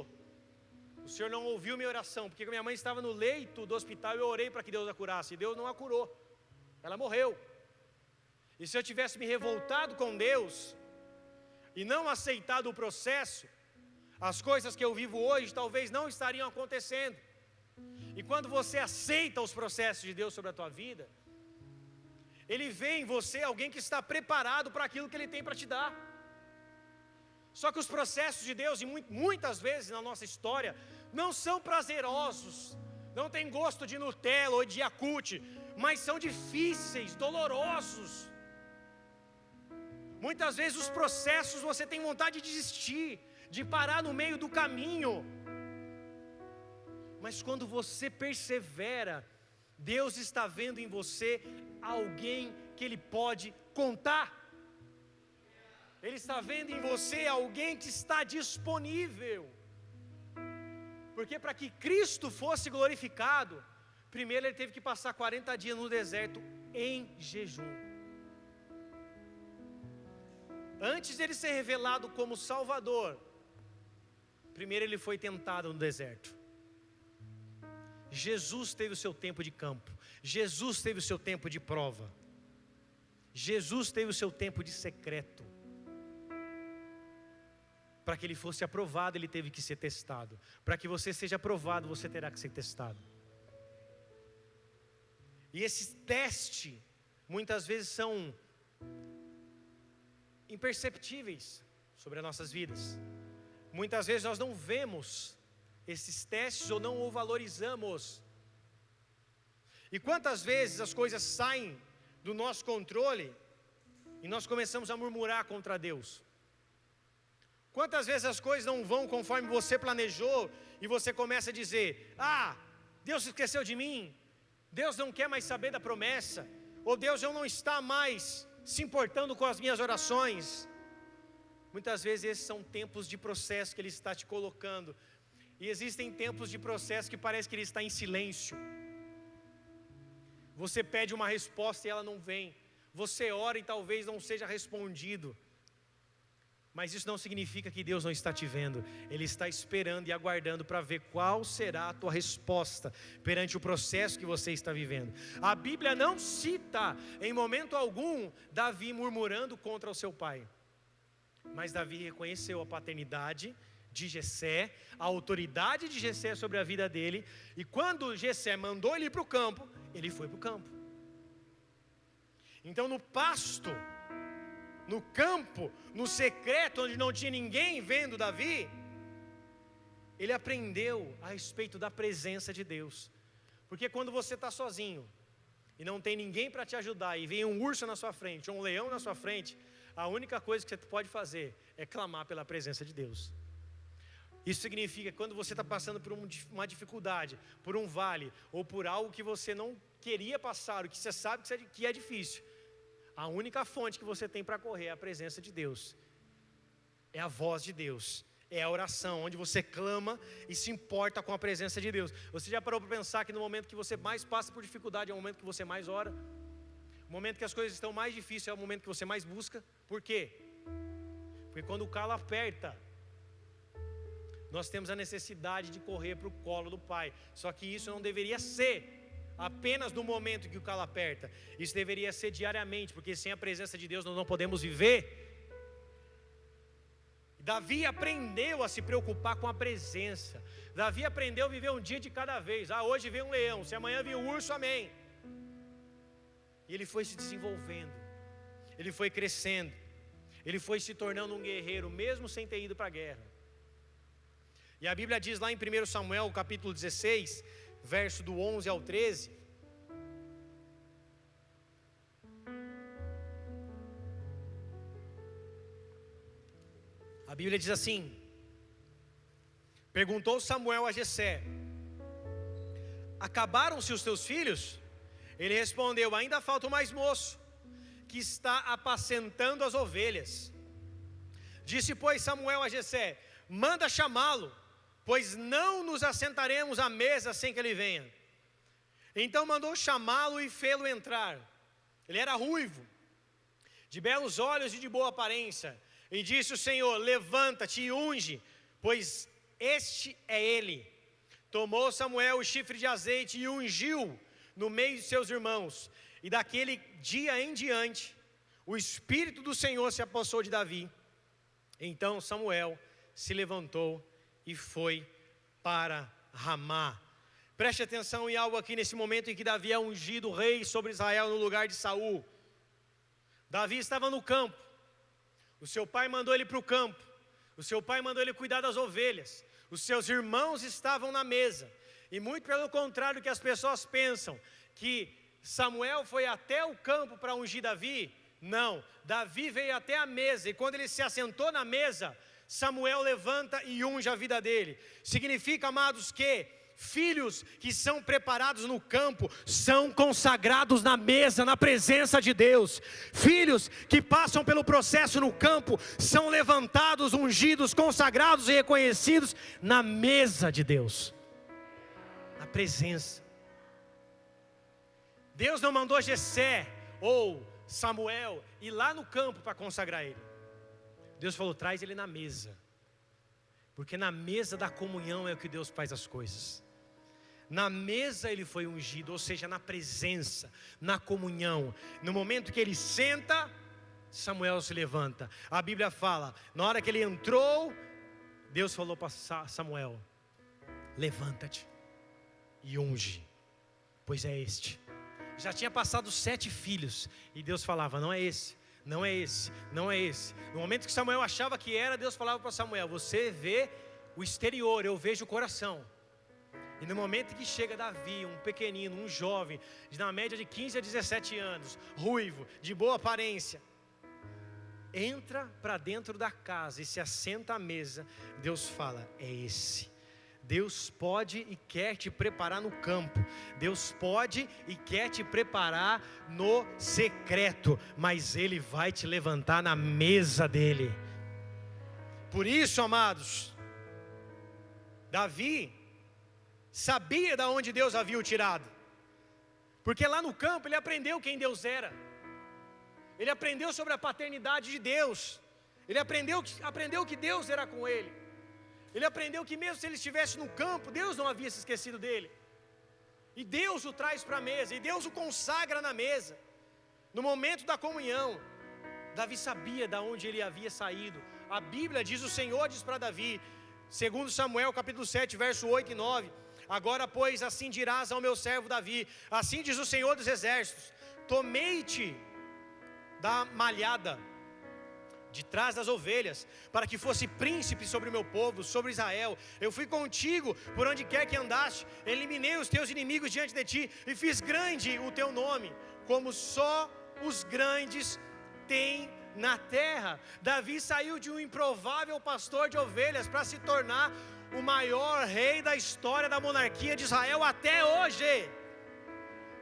o Senhor não ouviu minha oração, porque minha mãe estava no leito do hospital e eu orei para que Deus a curasse, e Deus não a curou, ela morreu. E se eu tivesse me revoltado com Deus e não aceitado o processo, as coisas que eu vivo hoje talvez não estariam acontecendo. E quando você aceita os processos de Deus sobre a tua vida, Ele vê em você alguém que está preparado para aquilo que Ele tem para te dar. Só que os processos de Deus, e muitas vezes na nossa história, não são prazerosos, não tem gosto de Nutella ou de Yakult, mas são difíceis, dolorosos. Muitas vezes os processos você tem vontade de desistir, de parar no meio do caminho. Mas quando você persevera, Deus está vendo em você alguém que Ele pode contar. Ele está vendo em você alguém que está disponível. Porque para que Cristo fosse glorificado, primeiro Ele teve que passar 40 dias no deserto em jejum. Antes de ele ser revelado como Salvador, primeiro ele foi tentado no deserto. Jesus teve o seu tempo de campo. Jesus teve o seu tempo de prova. Jesus teve o seu tempo de secreto. Para que ele fosse aprovado, ele teve que ser testado. Para que você seja aprovado, você terá que ser testado. E esse teste, muitas vezes são imperceptíveis sobre as nossas vidas. Muitas vezes nós não vemos esses testes ou não o valorizamos. E quantas vezes as coisas saem do nosso controle e nós começamos a murmurar contra Deus? Quantas vezes as coisas não vão conforme você planejou e você começa a dizer: ah, Deus esqueceu de mim, Deus não quer mais saber da promessa, ou Deus já não está mais se importando com as minhas orações. Muitas vezes esses são tempos de processo que Ele está te colocando. E existem tempos de processo que parece que Ele está em silêncio. Você pede uma resposta e ela não vem. Você ora e talvez não seja respondido. Mas isso não significa que Deus não está te vendo. Ele está esperando e aguardando para ver qual será a tua resposta perante o processo que você está vivendo. A Bíblia não cita em momento algum Davi murmurando contra o seu pai. Mas Davi reconheceu a paternidade de Jessé, a autoridade de Jessé sobre a vida dele. E quando Jessé mandou ele ir para o campo, ele foi para o campo. Então no pasto, no campo, no secreto, onde não tinha ninguém vendo Davi, ele aprendeu a respeito da presença de Deus. Porque quando você está sozinho e não tem ninguém para te ajudar, e vem um urso na sua frente, ou um leão na sua frente, a única coisa que você pode fazer é clamar pela presença de Deus. Isso significa que quando você está passando por uma dificuldade, por um vale, ou por algo que você não queria passar, o que você sabe que é difícil, a única fonte que você tem para correr é a presença de Deus. É a voz de Deus. É a oração, onde você clama e se importa com a presença de Deus. Você já parou para pensar que no momento que você mais passa por dificuldade é o momento que você mais ora? O momento que as coisas estão mais difíceis é o momento que você mais busca? Por quê? Porque quando o calo aperta, nós temos a necessidade de correr para o colo do Pai. Só que isso não deveria ser apenas no momento que o calo aperta. Isso deveria ser diariamente, porque sem a presença de Deus nós não podemos viver. Davi aprendeu a se preocupar com a presença. Davi aprendeu a viver um dia de cada vez. Ah, hoje vem um leão, se amanhã vir um urso, amém. E ele foi se desenvolvendo, ele foi crescendo, ele foi se tornando um guerreiro, mesmo sem ter ido para a guerra. E a Bíblia diz lá em 1 Samuel, capítulo 16, verso do 11 ao 13, a Bíblia diz assim: perguntou Samuel a Jessé: acabaram-se os teus filhos? Ele respondeu: ainda falta o mais moço, que está apacentando as ovelhas. Disse, pois, Samuel a Jessé: manda chamá-lo, pois não nos assentaremos à mesa sem que ele venha. Então mandou chamá-lo e fê-lo entrar. Ele era ruivo, de belos olhos e de boa aparência. E disse o Senhor: levanta-te e unge, pois este é ele. Tomou Samuel o chifre de azeite e ungiu no meio de seus irmãos. E daquele dia em diante, o Espírito do Senhor se apossou de Davi. Então Samuel se levantou e foi para Ramá. Preste atenção em algo aqui nesse momento em que Davi é ungido rei sobre Israel no lugar de Saul. Davi estava no campo. O seu pai mandou ele para o campo. O seu pai mandou ele cuidar das ovelhas. Os seus irmãos estavam na mesa. E muito pelo contrário do que as pessoas pensam, que Samuel foi até o campo para ungir Davi. Não, Davi veio até a mesa. E quando ele se assentou na mesa, Samuel levanta e unge a vida dele. Significa, amados, que filhos que são preparados no campo são consagrados na mesa, na presença de Deus. Filhos que passam pelo processo no campo são levantados, ungidos, consagrados e reconhecidos na mesa de Deus, na presença. Deus não mandou Jessé ou Samuel ir lá no campo para consagrar ele. Deus falou, traz ele na mesa. Porque na mesa da comunhão é o que Deus faz as coisas. Na mesa ele foi ungido, ou seja, na presença, na comunhão. No momento que ele senta, Samuel se levanta. A Bíblia fala, na hora que ele entrou, Deus falou para Samuel, levanta-te e unge, pois é este. Já tinha passado 7 filhos, e Deus falava, não é esse, não é esse, não é esse. No momento que Samuel achava que era, Deus falava para Samuel, você vê o exterior, eu vejo o coração. E no momento que chega Davi, um pequenino, um jovem, na média de 15 a 17 anos, ruivo, de boa aparência, entra para dentro da casa e se assenta à mesa, Deus fala, é esse. Deus pode e quer te preparar no campo, Deus pode e quer te preparar no secreto, mas Ele vai te levantar na mesa dEle. Por isso, amados, Davi sabia de onde Deus havia o tirado, porque lá no campo ele aprendeu quem Deus era, ele aprendeu sobre a paternidade de Deus, ele aprendeu que Deus era com ele, ele aprendeu que mesmo se ele estivesse no campo, Deus não havia se esquecido dele, e Deus o traz para a mesa, e Deus o consagra na mesa, no momento da comunhão. Davi sabia de onde ele havia saído. A Bíblia diz, o Senhor diz para Davi, segundo Samuel capítulo 7, verso 8 e 9, agora pois assim dirás ao meu servo Davi, assim diz o Senhor dos exércitos, tomei-te da malhada, de trás das ovelhas, para que fosse príncipe sobre o meu povo, sobre Israel. Eu fui contigo por onde quer que andaste, eliminei os teus inimigos diante de ti, e fiz grande o teu nome, como só os grandes têm na terra. Davi saiu de um improvável pastor de ovelhas para se tornar o maior rei da história da monarquia de Israel até hoje.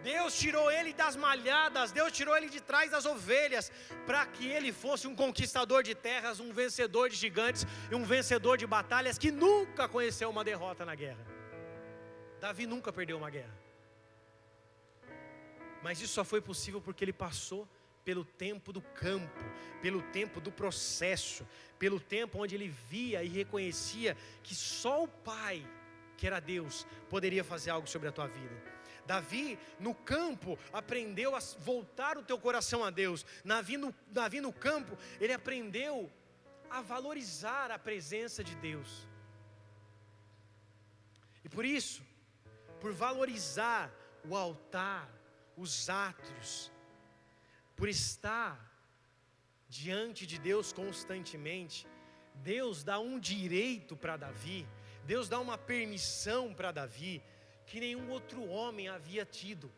Deus tirou ele das malhadas, Deus tirou ele de trás das ovelhas, para que ele fosse um conquistador de terras, um vencedor de gigantes, e um vencedor de batalhas, que nunca conheceu uma derrota na guerra. Davi nunca perdeu uma guerra, mas isso só foi possível porque ele passou pelo tempo do campo, pelo tempo do processo, pelo tempo onde ele via e reconhecia que só o Pai, que era Deus, poderia fazer algo sobre a tua vida. Davi no campo aprendeu a voltar o teu coração a Deus. Davi no campo, ele aprendeu a valorizar a presença de Deus. E por isso, por valorizar o altar, os átrios, por estar diante de Deus constantemente, Deus dá um direito para Davi, Deus dá uma permissão para Davi, que nenhum outro homem havia tido,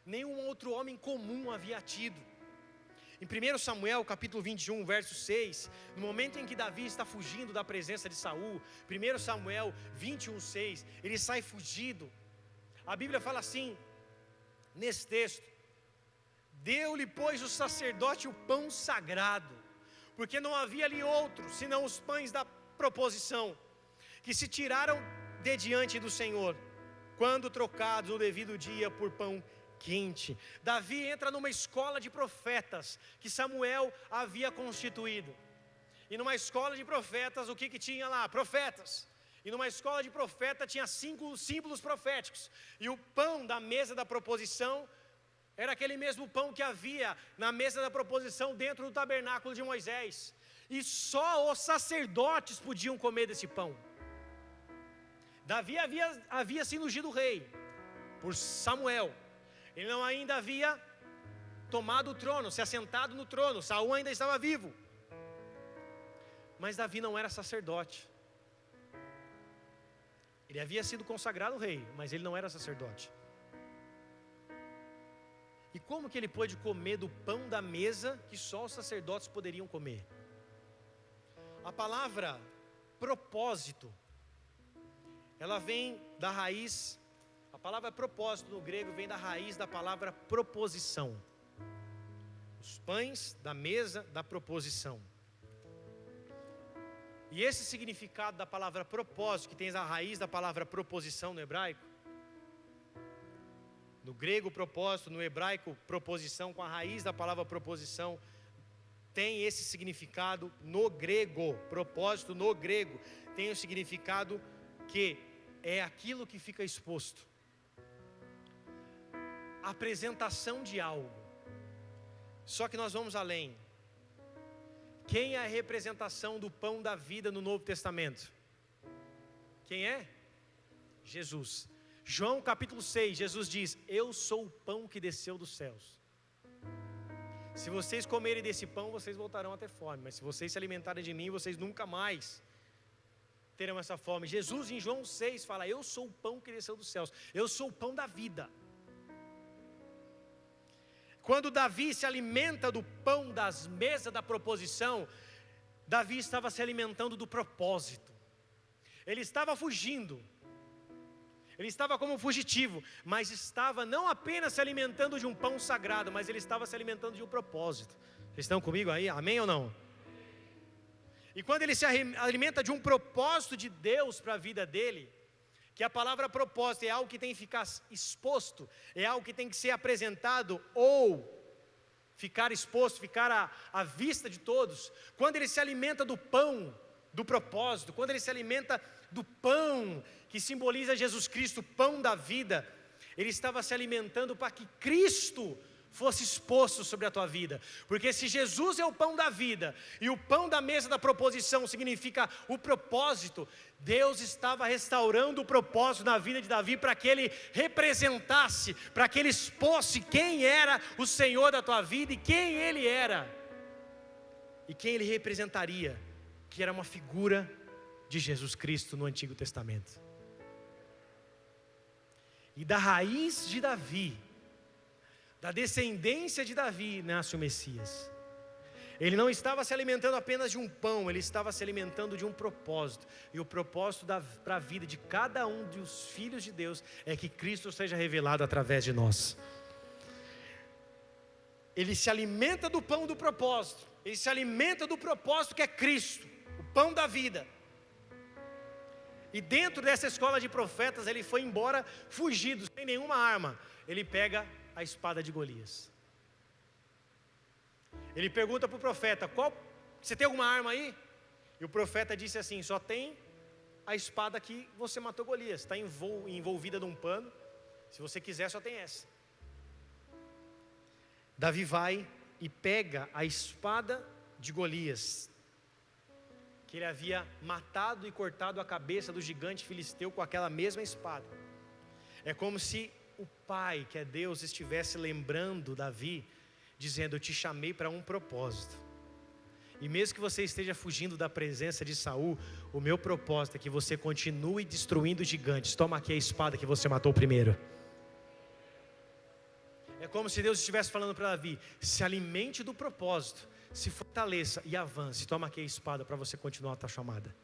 nenhum outro homem comum havia tido. Em 1 Samuel capítulo 21, verso 6, no momento em que Davi está fugindo da presença de Saul, 1 Samuel 21, 6, ele sai fugido. A Bíblia fala assim, nesse texto, deu-lhe pois o sacerdote o pão sagrado, porque não havia ali outro, senão os pães da proposição, que se tiraram de diante do Senhor, quando trocados no devido dia por pão quente. Davi entra numa escola de profetas, que Samuel havia constituído, e numa escola de profetas, o que tinha lá? Profetas. E numa escola de profeta tinha 5 símbolos proféticos, e o pão da mesa da proposição, era aquele mesmo pão que havia na mesa da proposição dentro do tabernáculo de Moisés, e só os sacerdotes podiam comer desse pão. Davi havia sido ungido rei por Samuel, ele não ainda havia tomado o trono, se assentado no trono, Saul ainda estava vivo, mas Davi não era sacerdote, ele havia sido consagrado rei, mas ele não era sacerdote. E como que ele pôde comer do pão da mesa que só os sacerdotes poderiam comer? A palavra propósito, ela vem da raiz, a palavra propósito no grego vem da raiz da palavra proposição. Os pães da mesa da proposição. E esse significado da palavra propósito, que tem a raiz da palavra proposição no hebraico, no grego propósito, no hebraico proposição, com a raiz da palavra proposição, tem esse significado no grego. Propósito no grego tem o significado que é aquilo que fica exposto. Apresentação de algo. Só que nós vamos além. Quem é a representação do pão da vida no Novo Testamento? Quem é? Jesus. João capítulo 6, Jesus diz: eu sou o pão que desceu dos céus. Se vocês comerem desse pão, vocês voltarão a ter fome, mas se vocês se alimentarem de mim, vocês nunca mais terão essa fome. Jesus em João 6 fala: eu sou o pão que desceu dos céus, eu sou o pão da vida. Quando Davi se alimenta do pão das mesas da proposição, Davi estava se alimentando do propósito. Ele estava fugindo, ele estava como fugitivo, mas estava não apenas se alimentando de um pão sagrado, mas ele estava se alimentando de um propósito. Vocês estão comigo aí? Amém ou não? E quando ele se alimenta de um propósito de Deus para a vida dele, que a palavra propósito é algo que tem que ficar exposto, é algo que tem que ser apresentado ou ficar exposto, ficar à vista de todos. Quando ele se alimenta do pão do propósito, quando ele se alimenta do pão que simboliza Jesus Cristo, pão da vida, ele estava se alimentando para que Cristo fosse exposto sobre a tua vida. Porque se Jesus é o pão da vida e o pão da mesa da proposição significa o propósito, Deus estava restaurando o propósito na vida de Davi para que ele representasse, para que ele expôsse quem era o Senhor da tua vida e quem ele era e quem ele representaria, que era uma figura de Jesus Cristo no Antigo Testamento. E da raiz de Davi, da descendência de Davi, nasce o Messias. Ele não estava se alimentando apenas de um pão, ele estava se alimentando de um propósito. E o propósito para a vida de cada um dos filhos de Deus é que Cristo seja revelado através de nós. Ele se alimenta do pão do propósito, ele se alimenta do propósito que é Cristo, o pão da vida. E dentro dessa escola de profetas, ele foi embora fugido, sem nenhuma arma. Ele pega a espada de Golias. Ele pergunta para o profeta: você tem alguma arma aí? E o profeta disse assim: só tem a espada que você matou Golias, está envolvida num pano, se você quiser só tem essa. Davi vai e pega a espada de Golias, que ele havia matado e cortado a cabeça do gigante filisteu com aquela mesma espada. É como se o Pai, que é Deus, estivesse lembrando Davi, dizendo: eu te chamei para um propósito. E mesmo que você esteja fugindo da presença de Saul, o meu propósito é que você continue destruindo gigantes. Toma aqui a espada que você matou primeiro. É como se Deus estivesse falando para Davi: se alimente do propósito, se fortaleça e avance. Toma aqui a espada para você continuar a tua chamada.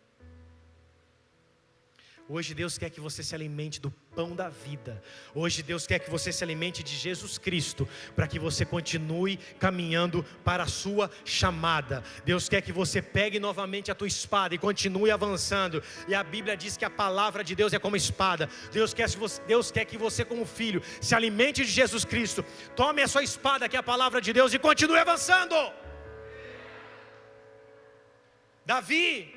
Hoje Deus quer que você se alimente do pão da vida. Hoje Deus quer que você se alimente de Jesus Cristo, para que você continue caminhando para a sua chamada. Deus quer que você pegue novamente a tua espada e continue avançando. E a Bíblia diz que a palavra de Deus é como espada. Deus quer que você, como filho, se alimente de Jesus Cristo. Tome a sua espada, que é a palavra de Deus, e continue avançando. Davi,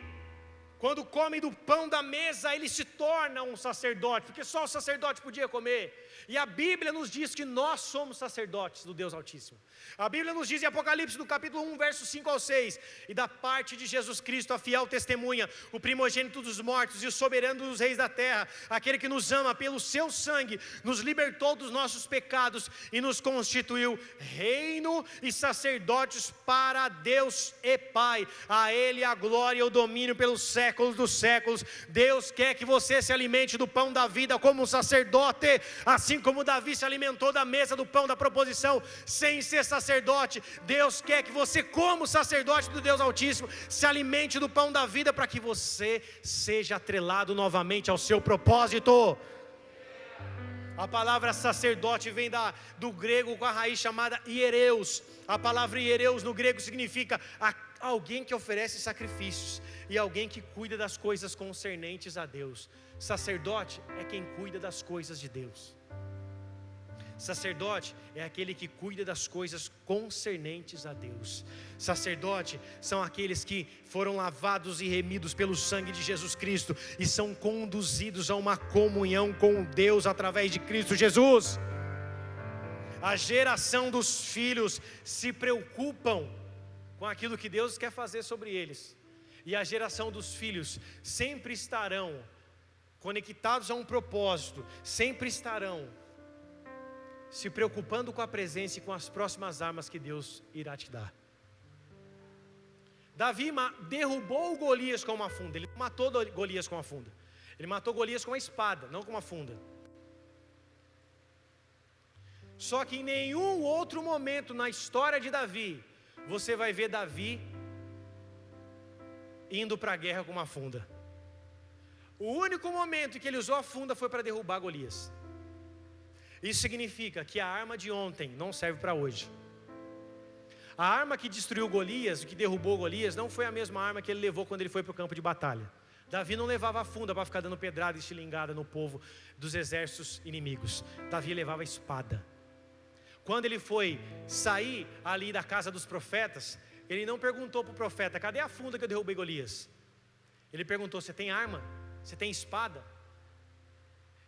quando come do pão da mesa, ele se torna um sacerdote, porque só o sacerdote podia comer. E a Bíblia nos diz que nós somos sacerdotes do Deus Altíssimo. A Bíblia nos diz em Apocalipse, no capítulo 1, versos 5 ao 6, e da parte de Jesus Cristo, a fiel testemunha, o primogênito dos mortos e o soberano dos reis da terra, aquele que nos ama pelo seu sangue, nos libertou dos nossos pecados e nos constituiu reino e sacerdotes para Deus e Pai. A Ele a glória e o domínio pelos séculos dos séculos. Deus quer que você se alimente do pão da vida como um sacerdote, assim como Davi se alimentou da mesa do pão da proposição sem ser sacerdote. Deus quer que você, como sacerdote do Deus Altíssimo, se alimente do pão da vida, para que você seja atrelado novamente ao seu propósito. A palavra sacerdote vem do grego com a raiz chamada hiereus. A palavra hiereus no grego significa alguém que oferece sacrifícios e alguém que cuida das coisas concernentes a Deus. Sacerdote é quem cuida das coisas de Deus. Sacerdote é aquele que cuida das coisas concernentes a Deus. Sacerdote são aqueles que foram lavados e remidos pelo sangue de Jesus Cristo e são conduzidos a uma comunhão com Deus através de Cristo Jesus. A geração dos filhos se preocupam com aquilo que Deus quer fazer sobre eles, e a geração dos filhos sempre estarão conectados a um propósito, sempre estarão se preocupando com a presença e com as próximas armas que Deus irá te dar. Davi derrubou Golias com uma funda. Ele não matou Golias com uma funda, ele matou Golias com uma espada, não com uma funda. Só que em nenhum outro momento na história de Davi você vai ver Davi indo para a guerra com uma funda. O único momento em que ele usou a funda foi para derrubar Golias. Isso significa que a arma de ontem não serve para hoje. A arma que destruiu Golias, que derrubou Golias, não foi a mesma arma que ele levou quando ele foi para o campo de batalha. Davi não levava a funda para ficar dando pedrada e estilingada no povo dos exércitos inimigos. Davi levava a espada. Quando ele foi sair ali da casa dos profetas, ele não perguntou para o profeta: cadê a funda que eu derrubei Golias? Ele perguntou: você tem arma? Você tem espada?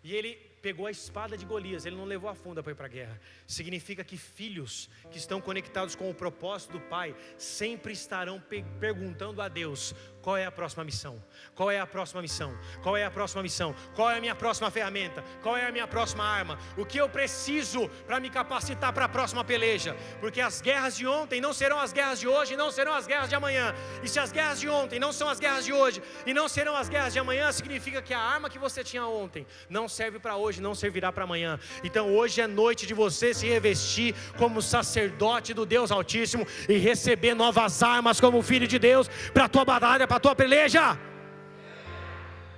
E ele pegou a espada de Golias, ele não levou a funda para ir para a guerra. Significa que filhos que estão conectados com o propósito do Pai sempre estarão perguntando a Deus: qual é a próxima missão? Qual é a próxima missão? Qual é a próxima missão? Qual é a minha próxima ferramenta? Qual é a minha próxima arma? O que eu preciso para me capacitar para a próxima peleja? Porque as guerras de ontem não serão as guerras de hoje, e não serão as guerras de amanhã. E se as guerras de ontem não são as guerras de hoje, e não serão as guerras de amanhã, significa que a arma que você tinha ontem não serve para hoje, não servirá para amanhã. Então hoje é noite de você se revestir como sacerdote do Deus Altíssimo e receber novas armas como filho de Deus para a tua batalha, para a tua peleja.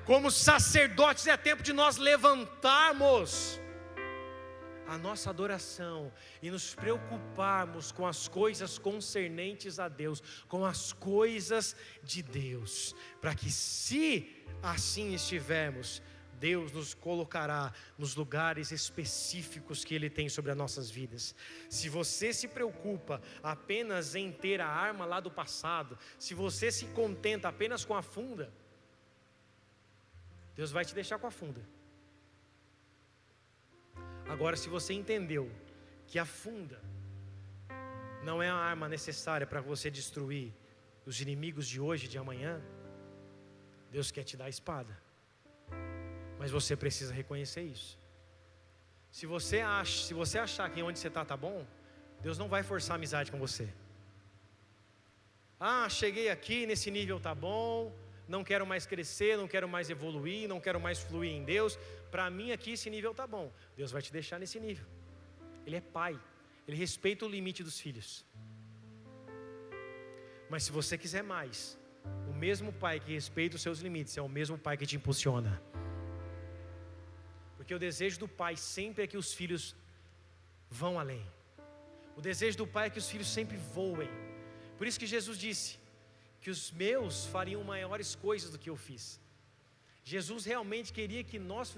Como sacerdotes é tempo de nós levantarmos a nossa adoração e nos preocuparmos com as coisas concernentes a Deus, com as coisas de Deus, para que, se assim estivermos, Deus nos colocará nos lugares específicos que Ele tem sobre as nossas vidas. Se você se preocupa apenas em ter a arma lá do passado, se você se contenta apenas com a funda, Deus vai te deixar com a funda. Agora, se você entendeu que a funda não é a arma necessária para você destruir os inimigos de hoje e de amanhã, Deus quer te dar a espada. Mas você precisa reconhecer isso. Se você achar que onde você está bom, Deus não vai forçar amizade com você. Cheguei aqui, nesse nível está bom, não quero mais crescer, não quero mais evoluir, não quero mais fluir em Deus. Para mim aqui esse nível está bom. Deus vai te deixar nesse nível. Ele é pai, Ele respeita o limite dos filhos. Mas se você quiser mais, o mesmo pai que respeita os seus limites é o mesmo pai que te impulsiona. Porque o desejo do pai sempre é que os filhos vão além. O desejo do pai é que os filhos sempre voem. Por isso que Jesus disse que os meus fariam maiores coisas do que eu fiz. Jesus realmente queria que nós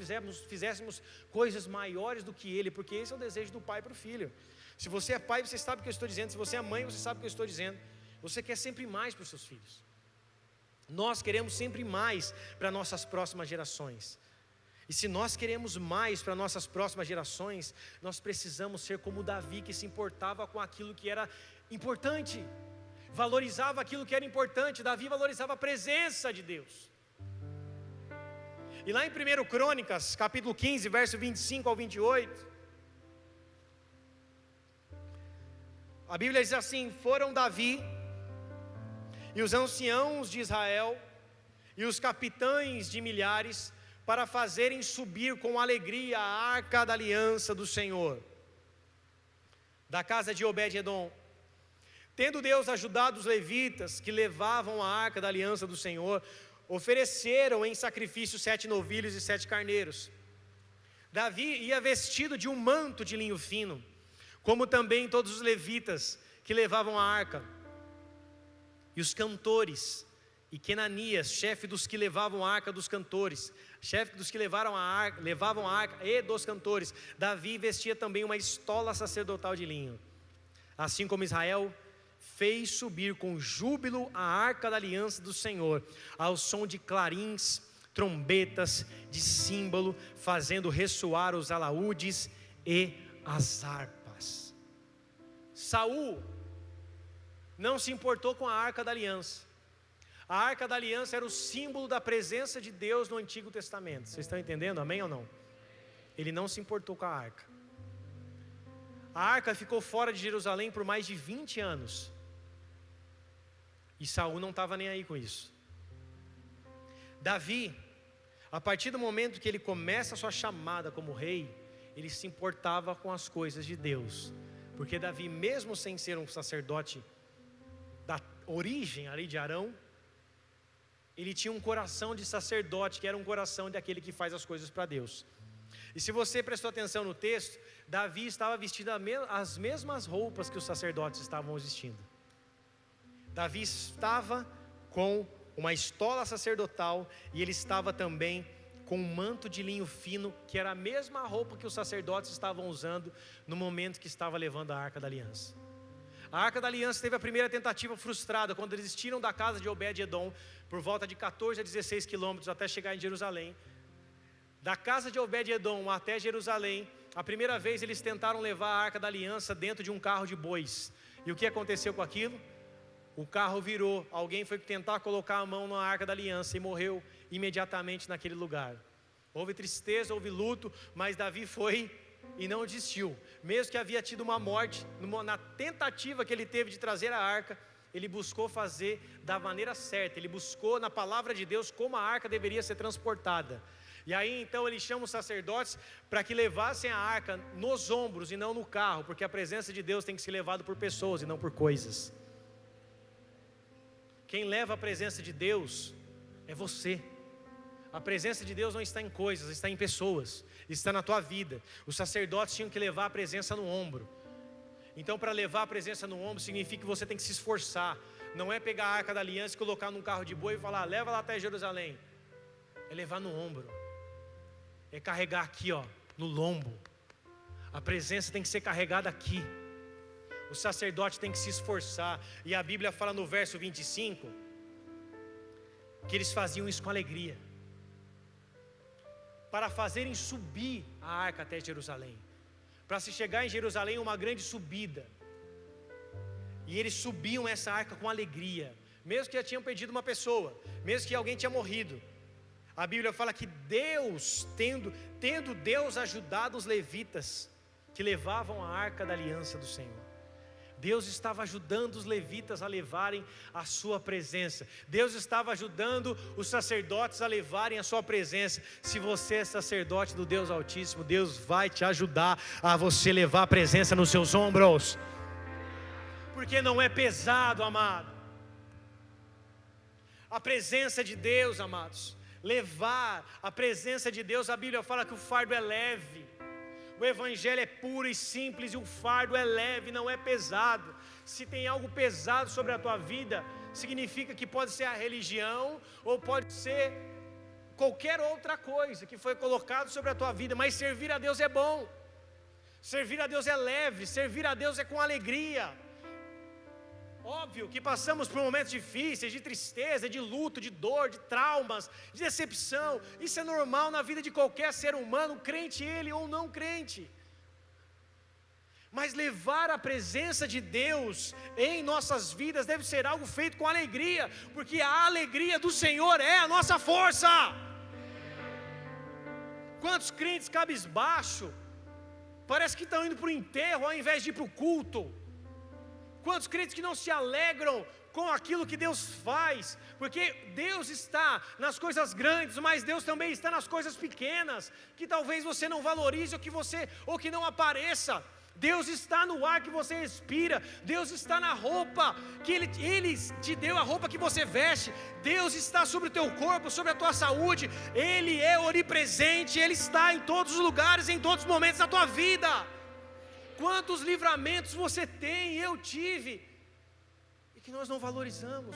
fizéssemos coisas maiores do que Ele, porque esse é o desejo do pai para o filho. Se você é pai, você sabe o que eu estou dizendo. Se você é mãe, você sabe o que eu estou dizendo. Você quer sempre mais para os seus filhos. Nós queremos sempre mais para nossas próximas gerações. E se nós queremos mais para nossas próximas gerações, nós precisamos ser como Davi, que se importava com aquilo que era importante, valorizava aquilo que era importante. Davi valorizava a presença de Deus. E lá em 1 Crônicas, capítulo 15, verso 25 ao 28, a Bíblia diz assim: foram Davi e os anciãos de Israel e os capitães de milhares para fazerem subir com alegria a arca da aliança do Senhor, da casa de Obed-edom. Tendo Deus ajudado os levitas que levavam a arca da aliança do Senhor, ofereceram em sacrifício 7 novilhos e 7 carneiros. Davi ia vestido de um manto de linho fino, como também todos os levitas que levavam a arca. E os cantores, e Quenanias, chefe dos que levavam a arca dos cantores, chefe dos que levavam a arca e dos cantores. Davi vestia também uma estola sacerdotal de linho. Assim como Israel fez subir com júbilo a arca da aliança do Senhor, ao som de clarins, trombetas, de símbolo, fazendo ressoar os alaúdes e as harpas. Saul não se importou com a arca da aliança. A arca da aliança era o símbolo da presença de Deus no Antigo Testamento. Vocês estão entendendo? Amém ou não? Ele não se importou com a arca. A arca ficou fora de Jerusalém por mais de 20 anos. E Saul não estava nem aí com isso. Davi, a partir do momento que ele começa a sua chamada como rei, ele se importava com as coisas de Deus. Porque Davi, mesmo sem ser um sacerdote da origem ali de Arão, ele tinha um coração de sacerdote, que era um coração daquele que faz as coisas para Deus. E se você prestou atenção no texto, Davi estava vestido as mesmas roupas que os sacerdotes estavam vestindo. Davi estava com uma estola sacerdotal e ele estava também com um manto de linho fino, que era a mesma roupa que os sacerdotes estavam usando no momento que estava levando a Arca da Aliança. A Arca da Aliança teve a primeira tentativa frustrada, quando eles tiram da casa de Obed-Edom, por volta de 14 a 16 quilômetros até chegar em Jerusalém. Da casa de Obed-Edom até Jerusalém, a primeira vez eles tentaram levar a Arca da Aliança dentro de um carro de bois. E o que aconteceu com aquilo? O carro virou, alguém foi tentar colocar a mão na Arca da Aliança e morreu imediatamente naquele lugar. Houve tristeza, houve luto, mas Davi foi e não desistiu. Mesmo que havia tido uma morte, na tentativa que ele teve de trazer a arca, ele buscou fazer da maneira certa, ele buscou na palavra de Deus como a arca deveria ser transportada. E aí então ele chama os sacerdotes para que levassem a arca nos ombros e não no carro, porque a presença de Deus tem que ser levada por pessoas e não por coisas. Quem leva a presença de Deus é você. A presença de Deus não está em coisas, está em pessoas, está na tua vida. Os sacerdotes tinham que levar a presença no ombro. Então, para levar a presença no ombro significa que você tem que se esforçar. Não é pegar a Arca da Aliança e colocar num carro de boi e falar, leva lá até Jerusalém. É levar no ombro. É carregar aqui, ó, no lombo. A presença tem que ser carregada aqui. O sacerdote tem que se esforçar. E a Bíblia fala no verso 25 que eles faziam isso com alegria, para fazerem subir a arca até Jerusalém. Para se chegar em Jerusalém, uma grande subida. E eles subiam essa arca com alegria, mesmo que já tinham perdido uma pessoa, mesmo que alguém tinha morrido. A Bíblia fala que Deus, tendo Deus ajudado os levitas que levavam a arca da aliança do Senhor, Deus estava ajudando os levitas a levarem a sua presença. Deus estava ajudando os sacerdotes a levarem a sua presença. Se você é sacerdote do Deus Altíssimo, Deus vai te ajudar a você levar a presença nos seus ombros. Porque não é pesado, amado. A presença de Deus, amados, levar a presença de Deus, a Bíblia fala que o fardo é leve. O Evangelho é puro e simples e o fardo é leve, não é pesado. Se tem algo pesado sobre a tua vida, significa que pode ser a religião ou pode ser qualquer outra coisa que foi colocado sobre a tua vida. Mas servir a Deus é bom, servir a Deus é leve, servir a Deus é com alegria. Óbvio que passamos por momentos difíceis, de tristeza, de luto, de dor, de traumas, de decepção. Isso é normal na vida de qualquer ser humano, crente ele ou não crente. Mas levar a presença de Deus em nossas vidas deve ser algo feito com alegria, porque a alegria do Senhor é a nossa força. Quantos crentes cabisbaixo, parece que estão indo para o enterro ao invés de ir para o culto. Quantos crentes que não se alegram com aquilo que Deus faz, porque Deus está nas coisas grandes, mas Deus também está nas coisas pequenas, que talvez você não valorize ou que não apareça. Deus está no ar que você respira, Deus está na roupa que Ele te deu, a roupa que você veste, Deus está sobre o teu corpo, sobre a tua saúde, Ele é onipresente, Ele está em todos os lugares, em todos os momentos da tua vida. Quantos livramentos você tem, eu tive, e que nós não valorizamos.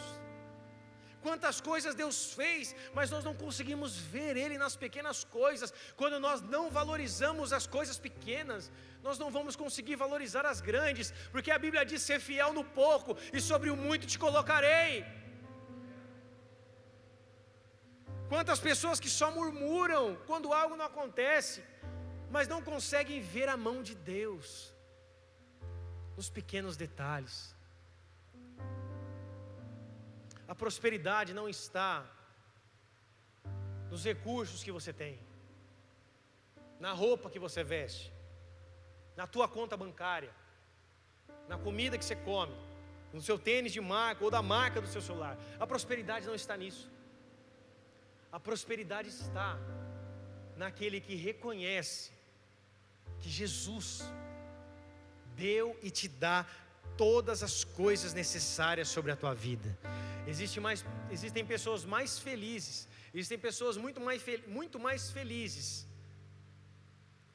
Quantas coisas Deus fez, mas nós não conseguimos ver Ele nas pequenas coisas. Quando nós não valorizamos as coisas pequenas, nós não vamos conseguir valorizar as grandes, porque a Bíblia diz: ser fiel no pouco, e sobre o muito te colocarei. Quantas pessoas que só murmuram quando algo não acontece, mas não conseguem ver a mão de Deus nos pequenos detalhes. A prosperidade não está nos recursos que você tem, na roupa que você veste, na tua conta bancária, na comida que você come, no seu tênis de marca ou da marca do seu celular. A prosperidade não está nisso. A prosperidade está naquele que reconhece que Jesus deu e te dá todas as coisas necessárias sobre a tua vida. Existem pessoas mais felizes, existem pessoas muito mais felizes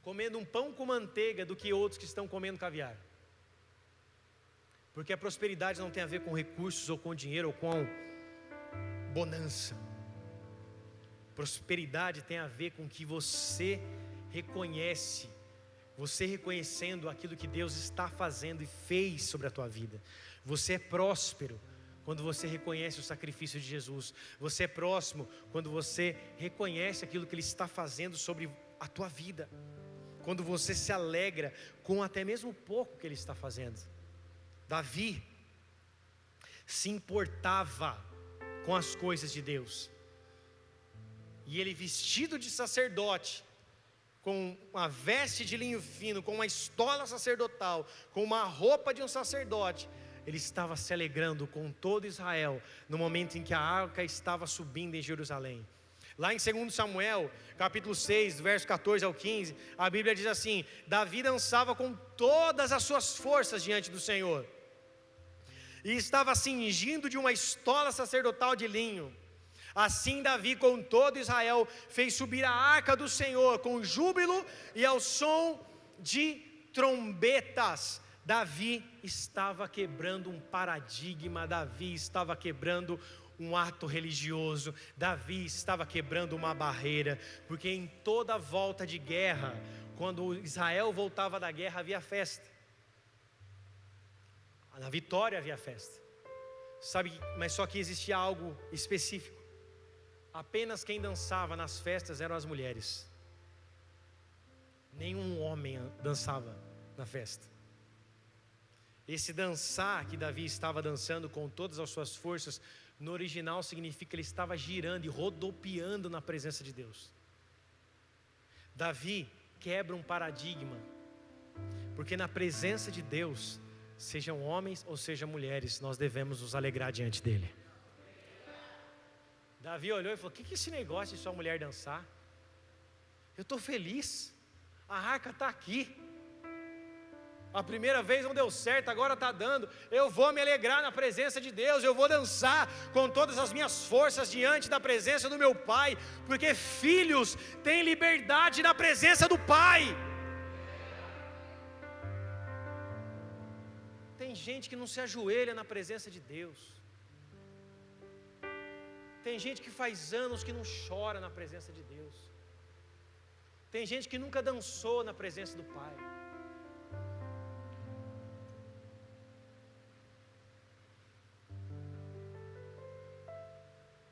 comendo um pão com manteiga do que outros que estão comendo caviar. Porque a prosperidade não tem a ver com recursos ou com dinheiro ou com bonança. Prosperidade tem a ver com que você reconhece, você reconhecendo aquilo que Deus está fazendo e fez sobre a tua vida. Você é próspero quando você reconhece o sacrifício de Jesus. Você é próximo quando você reconhece aquilo que Ele está fazendo sobre a tua vida. Quando você se alegra com até mesmo o pouco que Ele está fazendo. Davi se importava com as coisas de Deus. E ele, vestido de sacerdote, com uma veste de linho fino, com uma estola sacerdotal, com uma roupa de um sacerdote, ele estava se alegrando com todo Israel, no momento em que a arca estava subindo em Jerusalém. Lá em 2 Samuel, capítulo 6, verso 14 ao 15, a Bíblia diz assim: Davi dançava com todas as suas forças diante do Senhor, e estava cingindo de uma estola sacerdotal de linho. Assim Davi com todo Israel fez subir a arca do Senhor com júbilo e ao som de trombetas. Davi estava quebrando um paradigma, Davi estava quebrando um ato religioso, Davi estava quebrando uma barreira, porque em toda volta de guerra, quando Israel voltava da guerra, havia festa. Na vitória havia festa. Sabe, mas só que existia algo específico. Apenas quem dançava nas festas eram as mulheres. Nenhum homem dançava na festa. Esse dançar que Davi estava dançando com todas as suas forças, no original significa que ele estava girando e rodopiando na presença de Deus. Davi quebra um paradigma, porque na presença de Deus, sejam homens ou sejam mulheres, nós devemos nos alegrar diante dele. Davi olhou e falou: o que é esse negócio de sua mulher dançar? Eu estou feliz, a arca está aqui. A primeira vez não deu certo, agora está dando. Eu vou me alegrar na presença de Deus, eu vou dançar com todas as minhas forças diante da presença do meu Pai, porque filhos têm liberdade na presença do Pai. Tem gente que não se ajoelha na presença de Deus. Tem gente que faz anos que não chora na presença de Deus. Tem gente que nunca dançou na presença do Pai.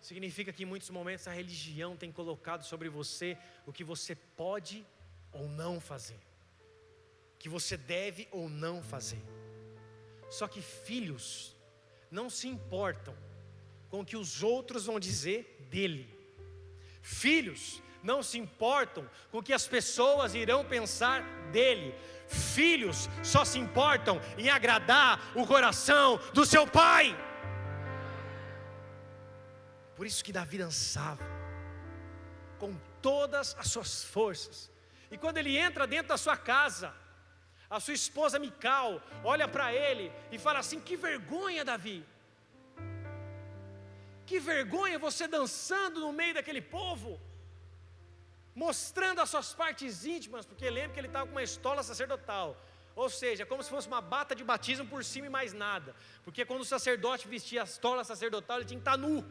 Significa que em muitos momentos a religião tem colocado sobre você o que você pode ou não fazer, o que você deve ou não fazer. Só que filhos não se importam com o que os outros vão dizer dele. Filhos não se importam com o que as pessoas irão pensar dele. Filhos só se importam em agradar o coração do seu pai. Por isso que Davi dançava com todas as suas forças. E quando ele entra dentro da sua casa, a sua esposa Mical olha para ele e fala assim: que vergonha, Davi, que vergonha você dançando no meio daquele povo, mostrando as suas partes íntimas, porque lembra que ele estava com uma estola sacerdotal, ou seja, como se fosse uma bata de batismo por cima e mais nada, porque quando o sacerdote vestia a estola sacerdotal, ele tinha que estar nu.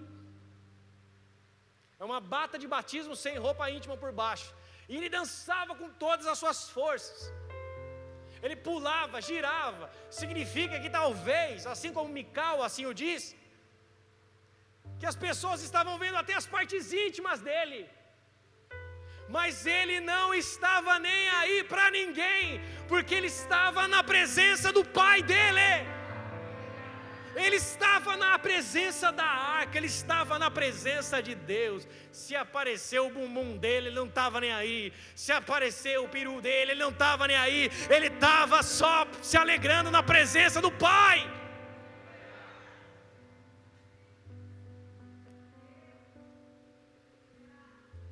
é uma bata de batismo sem roupa íntima por baixo. E ele dançava com todas as suas forças. Ele pulava, girava. Significa que talvez, assim como Mical assim o diz, que as pessoas estavam vendo até as partes íntimas dele. Mas ele não estava nem aí para ninguém, porque ele estava na presença do Pai dele. Ele estava na presença da arca, ele estava na presença de Deus. Se apareceu o bumbum dele, ele não estava nem aí. Se apareceu o peru dele, ele não estava nem aí. Ele estava só se alegrando na presença do Pai.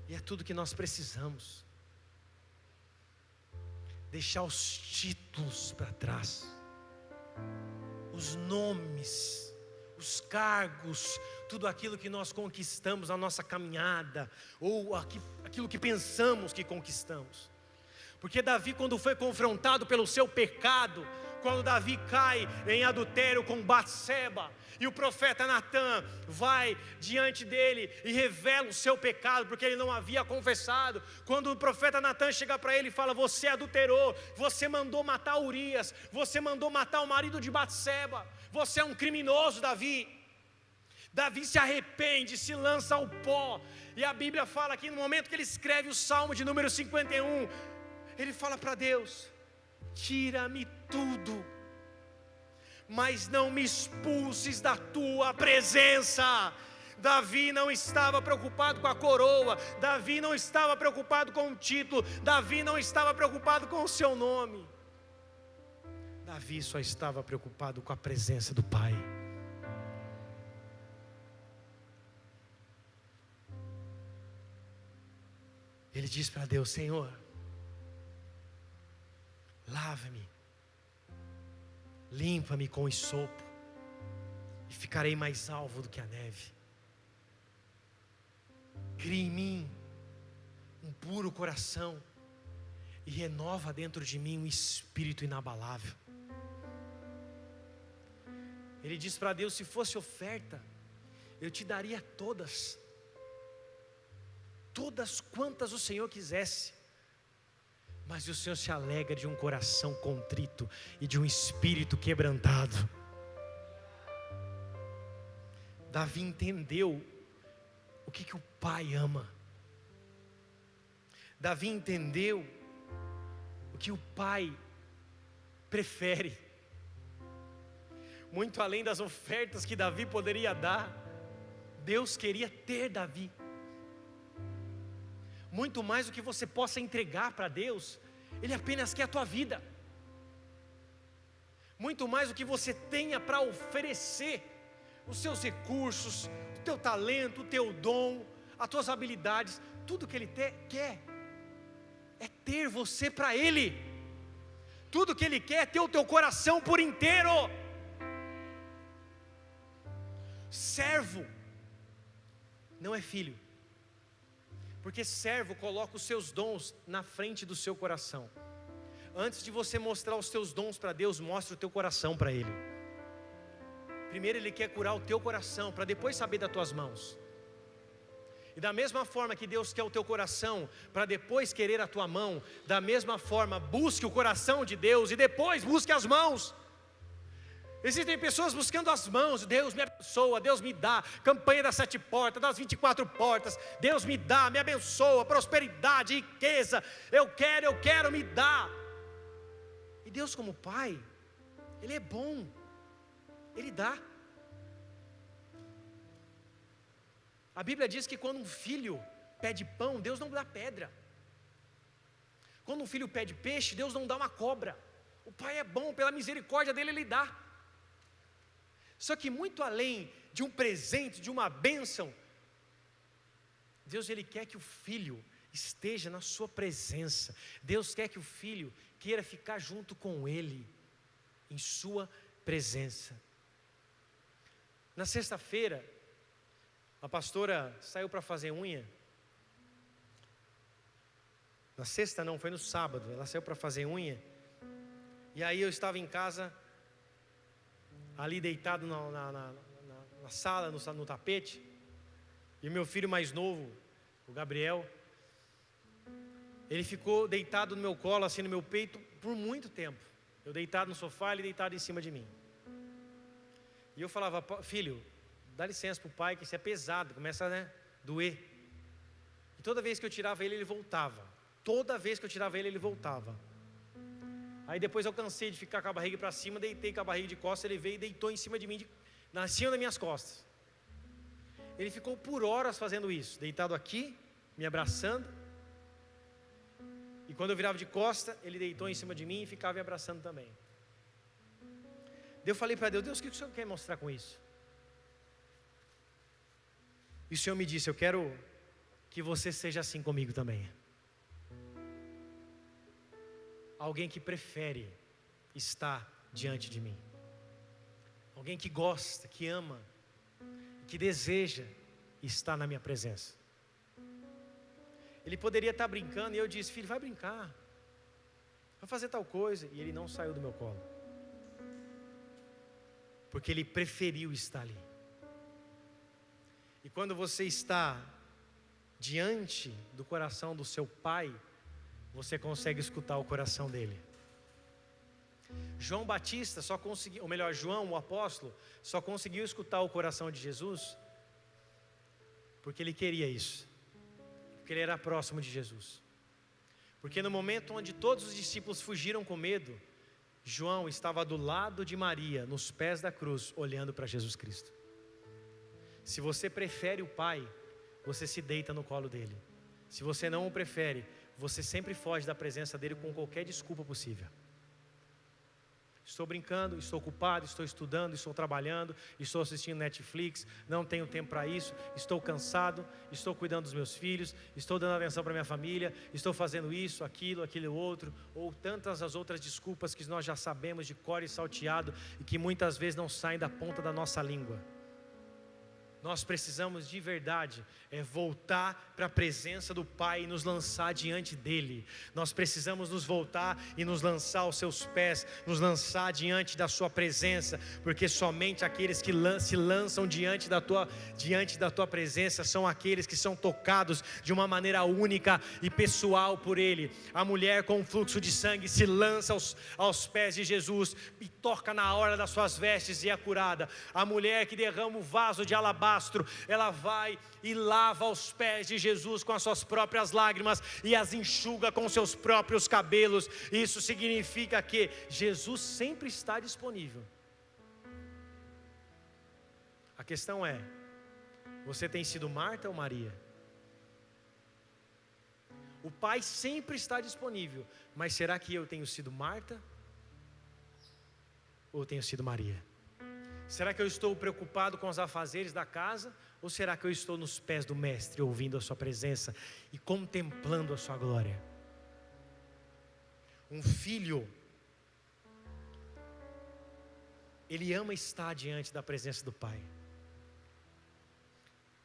E é tudo que nós precisamos. Deixar os títulos para trás, os nomes, os cargos, tudo aquilo que nós conquistamos na nossa caminhada, ou aquilo que pensamos que conquistamos. Porque Davi, quando foi confrontado pelo seu pecado, quando Davi cai em adultério com Batseba, e o profeta Natã vai diante dele e revela o seu pecado, porque ele não havia confessado. Quando o profeta Natã chega para ele e fala: você adulterou, você mandou matar Urias, você mandou matar o marido de Batseba, você é um criminoso, Davi. Davi se arrepende, se lança ao pó, e a Bíblia fala aqui, no momento que ele escreve o Salmo de número 51, ele fala para Deus: tira-me tudo, mas não me expulses da tua presença. Davi não estava preocupado com a coroa, Davi não estava preocupado com o título, Davi não estava preocupado com o seu nome. Davi só estava preocupado com a presença do Pai. Ele diz para Deus: Senhor, lava-me, limpa-me com esopo, e ficarei mais alvo do que a neve. Cria em mim um puro coração, e renova dentro de mim um espírito inabalável. Ele diz para Deus: se fosse oferta, eu te daria todas quantas o Senhor quisesse. Mas o Senhor se alegra de um coração contrito e de um espírito quebrantado. Davi entendeu o que o Pai ama. Davi entendeu o que o Pai prefere. Muito além das ofertas que Davi poderia dar, Deus queria ter Davi. Muito mais do que você possa entregar para Deus, Ele apenas quer a tua vida. Muito mais do que você tenha para oferecer, os seus recursos, o teu talento, o teu dom, as tuas habilidades, tudo que Ele quer é ter você para Ele. Tudo que Ele quer é ter o teu coração por inteiro. Servo não é filho, porque servo coloca os seus dons na frente do seu coração. Antes de você mostrar os teus dons para Deus, mostre o teu coração para Ele. Primeiro Ele quer curar o teu coração, para depois saber das tuas mãos. E da mesma forma que Deus quer o teu coração, para depois querer a tua mão, da mesma forma busque o coração de Deus e depois busque as mãos. Existem pessoas buscando as mãos: Deus me abençoa, Deus me dá, campanha das 7 portas, das 24 portas, Deus me dá, me abençoa, prosperidade, riqueza, eu quero, me dá. E Deus, como Pai, Ele é bom, Ele dá. A Bíblia diz que quando um filho pede pão, Deus não dá pedra. Quando um filho pede peixe, Deus não dá uma cobra. O Pai é bom, pela misericórdia dEle, Ele dá. Só que muito além de um presente, de uma bênção, Deus Ele quer que o filho esteja na sua presença. Deus quer que o filho queira ficar junto com Ele, em sua presença. Na sexta-feira, a pastora saiu para fazer unha. Na sexta não, foi no sábado, ela saiu para fazer unha. E aí eu estava em casa, ali deitado na sala, no tapete. E o meu filho mais novo, o Gabriel, ele ficou deitado no meu colo, assim no meu peito, por muito tempo. Eu deitado no sofá, ele deitado em cima de mim. E eu falava: filho, dá licença para o pai, que isso é pesado, começa a doer. E toda vez que eu tirava ele, ele voltava. Toda vez que eu tirava ele voltava. Aí depois eu cansei de ficar com a barriga para cima, deitei com a barriga de costas, ele veio e deitou em cima de mim, na cima das minhas costas. Ele ficou por horas fazendo isso, deitado aqui, me abraçando. E quando eu virava de costa, ele deitou em cima de mim e ficava me abraçando também. Eu falei para Deus: Deus, o que o Senhor quer mostrar com isso? E o Senhor me disse: eu quero que você seja assim comigo também. Alguém que prefere estar diante de mim. Alguém que gosta, que ama, que deseja estar na minha presença. Ele poderia estar brincando e eu disse: filho, vai brincar, vai fazer tal coisa. E ele não saiu do meu colo, porque ele preferiu estar ali. E quando você está diante do coração do seu pai, você consegue escutar o coração dele. João Batista só conseguiu, ou melhor, João, o apóstolo, só conseguiu escutar o coração de Jesus porque ele queria isso, porque ele era próximo de Jesus. Porque no momento onde todos os discípulos fugiram com medo, João estava do lado de Maria, nos pés da cruz, olhando para Jesus Cristo. Se você prefere o Pai, você se deita no colo dele. Se você não o prefere, você sempre foge da presença dele com qualquer desculpa possível. Estou brincando, estou ocupado, estou estudando, estou trabalhando, estou assistindo Netflix, não tenho tempo para isso, estou cansado, estou cuidando dos meus filhos, estou dando atenção para minha família, estou fazendo isso, aquilo outro, ou tantas as outras desculpas que nós já sabemos de cor e salteado e que muitas vezes não saem da ponta da nossa língua. Nós precisamos de verdade voltar para a presença do Pai e nos lançar diante dEle. Nós precisamos nos voltar e nos lançar aos seus pés, nos lançar diante da sua presença, porque somente aqueles que se lançam diante da tua presença são aqueles que são tocados de uma maneira única e pessoal por Ele. A mulher com o fluxo de sangue se lança aos pés de Jesus e toca na hora das suas vestes e é curada. A mulher que derrama o vaso de alabastro, ela vai e lava os pés de Jesus com as suas próprias lágrimas e as enxuga com seus próprios cabelos. Isso significa que Jesus sempre está disponível. A questão é: você tem sido Marta ou Maria? O Pai sempre está disponível, mas será que eu tenho sido Marta ou tenho sido Maria? Será que eu estou preocupado com os afazeres da casa? Ou será que eu estou nos pés do Mestre, ouvindo a sua presença e contemplando a sua glória? Um filho, ele ama estar diante da presença do Pai.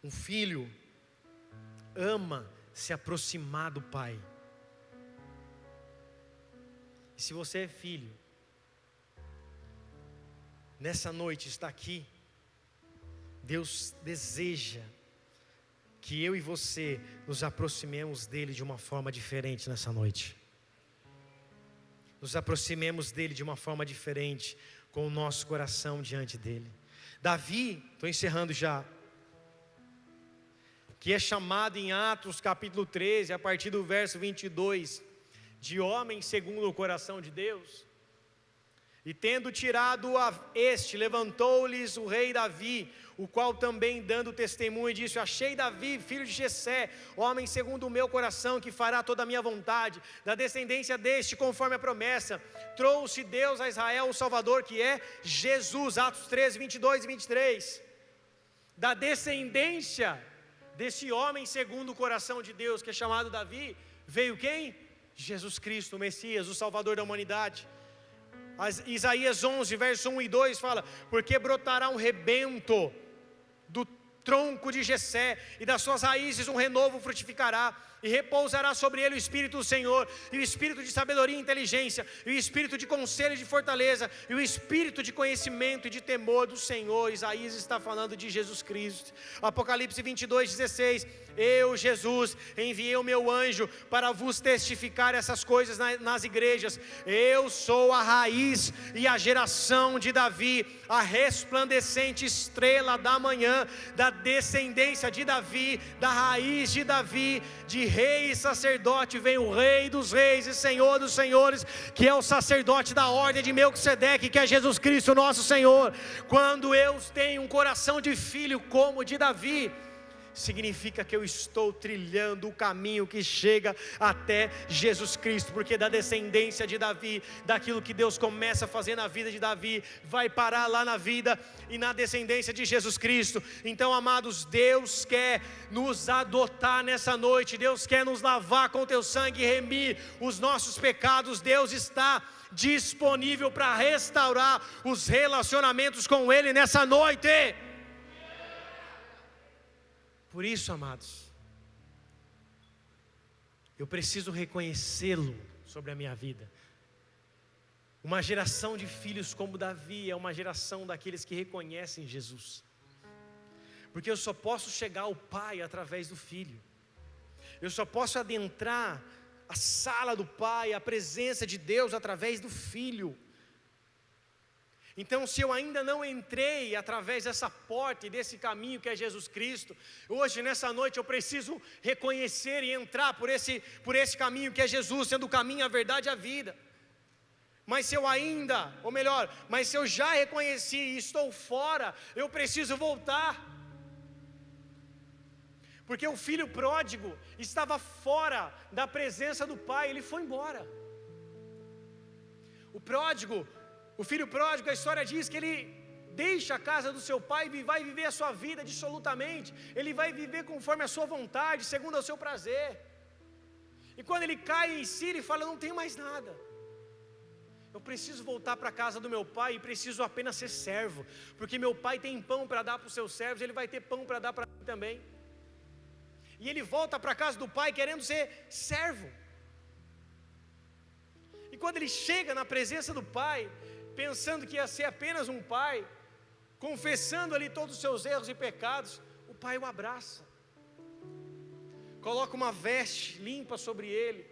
Um filho ama se aproximar do Pai. E se você é filho, nessa noite está aqui, Deus deseja que eu e você nos aproximemos dEle de uma forma diferente nessa noite. Nos aproximemos dEle de uma forma diferente, com o nosso coração diante dEle. Davi, estou encerrando já, que é chamado em Atos capítulo 13, a partir do verso 22, de homem segundo o coração de Deus. E tendo tirado levantou-lhes o rei Davi, o qual também dando testemunho disse: achei Davi, filho de Jessé, homem segundo o meu coração, que fará toda a minha vontade, da descendência deste, conforme a promessa, trouxe Deus a Israel o Salvador, que é Jesus. Atos 13, 22 e 23, da descendência desse homem segundo o coração de Deus, que é chamado Davi, veio quem? Jesus Cristo, o Messias, o Salvador da humanidade. Isaías 11, verso 1 e 2 fala: porque brotará um rebento do tronco de Jessé, e das suas raízes um renovo frutificará. e repousará sobre ele o Espírito do Senhor, e o Espírito de sabedoria e inteligência, e o Espírito de conselho e de fortaleza, e o Espírito de conhecimento e de temor do Senhor. Isaías está falando de Jesus Cristo. Apocalipse 22:16, eu, Jesus, enviei o meu anjo para vos testificar essas coisas nas igrejas. Eu sou a raiz e a geração de Davi, a resplandecente estrela da manhã, da descendência de Davi, da raiz de Davi, de rei e sacerdote vem o Rei dos reis e Senhor dos senhores, que é o sacerdote da ordem de Melquisedeque, que é Jesus Cristo nosso Senhor. Quando eu tenho um coração de filho como o de Davi, significa que eu estou trilhando o caminho que chega até Jesus Cristo, porque da descendência de Davi, daquilo que Deus começa a fazer na vida de Davi, vai parar lá na vida e na descendência de Jesus Cristo. Então, amados, Deus quer nos adotar nessa noite, Deus quer nos lavar com teu sangue e remir os nossos pecados. Deus está disponível para restaurar os relacionamentos com Ele nessa noite. Por isso, amados, eu preciso reconhecê-lo sobre a minha vida. Uma geração de filhos como Davi é uma geração daqueles que reconhecem Jesus, porque eu só posso chegar ao Pai através do Filho. Eu só posso adentrar a sala do Pai, a presença de Deus através do Filho. Então, se eu ainda não entrei através dessa porta e desse caminho que é Jesus Cristo, hoje, nessa noite, eu preciso reconhecer e entrar por esse caminho que é Jesus, sendo o caminho, a verdade e a vida. Mas se eu ainda, ou melhor, mas se eu já reconheci e estou fora, eu preciso voltar. Porque o filho pródigo estava fora da presença do pai, ele foi embora. O filho pródigo, a história diz que ele deixa a casa do seu pai e vai viver a sua vida dissolutamente. Ele vai viver conforme a sua vontade, segundo o seu prazer. E quando ele cai em si, ele fala: não tenho mais nada. Eu preciso voltar para a casa do meu pai e preciso apenas ser servo, porque meu pai tem pão para dar para os seus servos, ele vai ter pão para dar para mim também. E ele volta para a casa do pai querendo ser servo. E quando ele chega na presença do pai, pensando que ia ser apenas um pai, confessando ali todos os seus erros e pecados, o pai o abraça, coloca uma veste limpa sobre ele,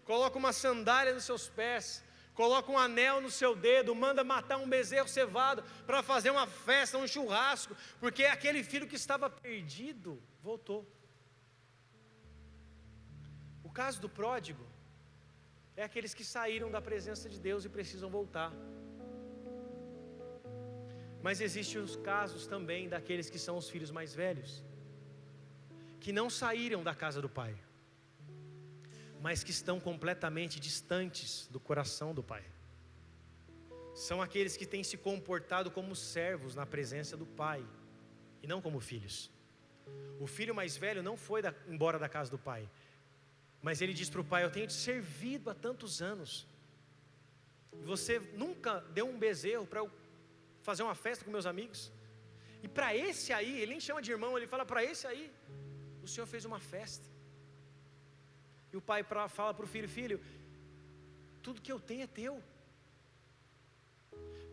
coloca uma sandália nos seus pés, coloca um anel no seu dedo, manda matar um bezerro cevado para fazer uma festa, um churrasco, porque aquele filho que estava perdido voltou. O caso do pródigo é aqueles que saíram da presença de Deus e precisam voltar. Mas existem os casos também daqueles que são os filhos mais velhos, que não saíram da casa do pai, mas que estão completamente distantes do coração do pai. São aqueles que têm se comportado como servos na presença do pai, e não como filhos. O filho mais velho não foi embora da casa do pai, mas ele diz para o pai: eu tenho te servido há tantos anos, e você nunca deu um bezerro para eu fazer uma festa com meus amigos. E para esse aí, ele nem chama de irmão, ele fala: para esse aí, o Senhor fez uma festa. E o pai fala para o filho: filho, tudo que eu tenho é teu.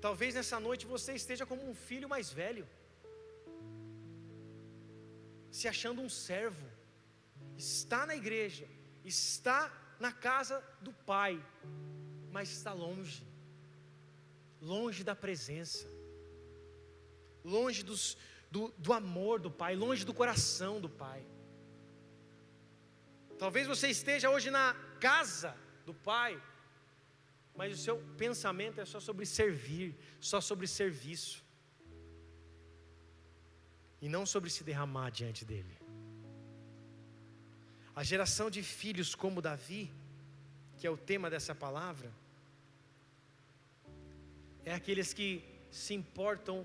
Talvez nessa noite você esteja como um filho mais velho, se achando um servo, está na igreja, está na casa do pai, mas está longe da presença, longe do amor do pai, longe do coração do pai. Talvez você esteja hoje na casa do pai, mas o seu pensamento é só sobre servir, só sobre serviço, e não sobre se derramar diante dele. A geração de filhos como Davi, que é o tema dessa palavra, é aqueles que se importam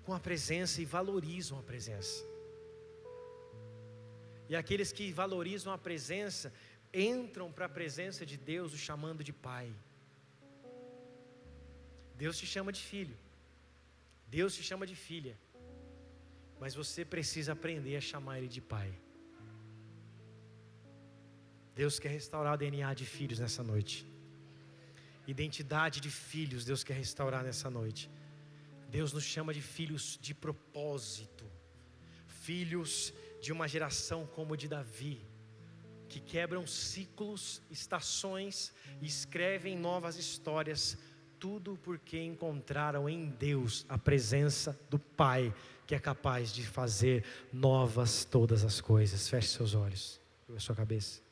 com a presença e valorizam a presença. E aqueles que valorizam a presença, entram para a presença de Deus o chamando de pai. Deus te chama de filho, Deus te chama de filha, mas você precisa aprender a chamar ele de pai. Deus quer restaurar o DNA de filhos nessa noite. Identidade de filhos, Deus quer restaurar nessa noite. Deus nos chama de filhos de propósito. Filhos de uma geração como de Davi, que quebram ciclos, estações e escrevem novas histórias. Tudo porque encontraram em Deus a presença do Pai, que é capaz de fazer novas todas as coisas. Feche seus olhos, curva a sua cabeça.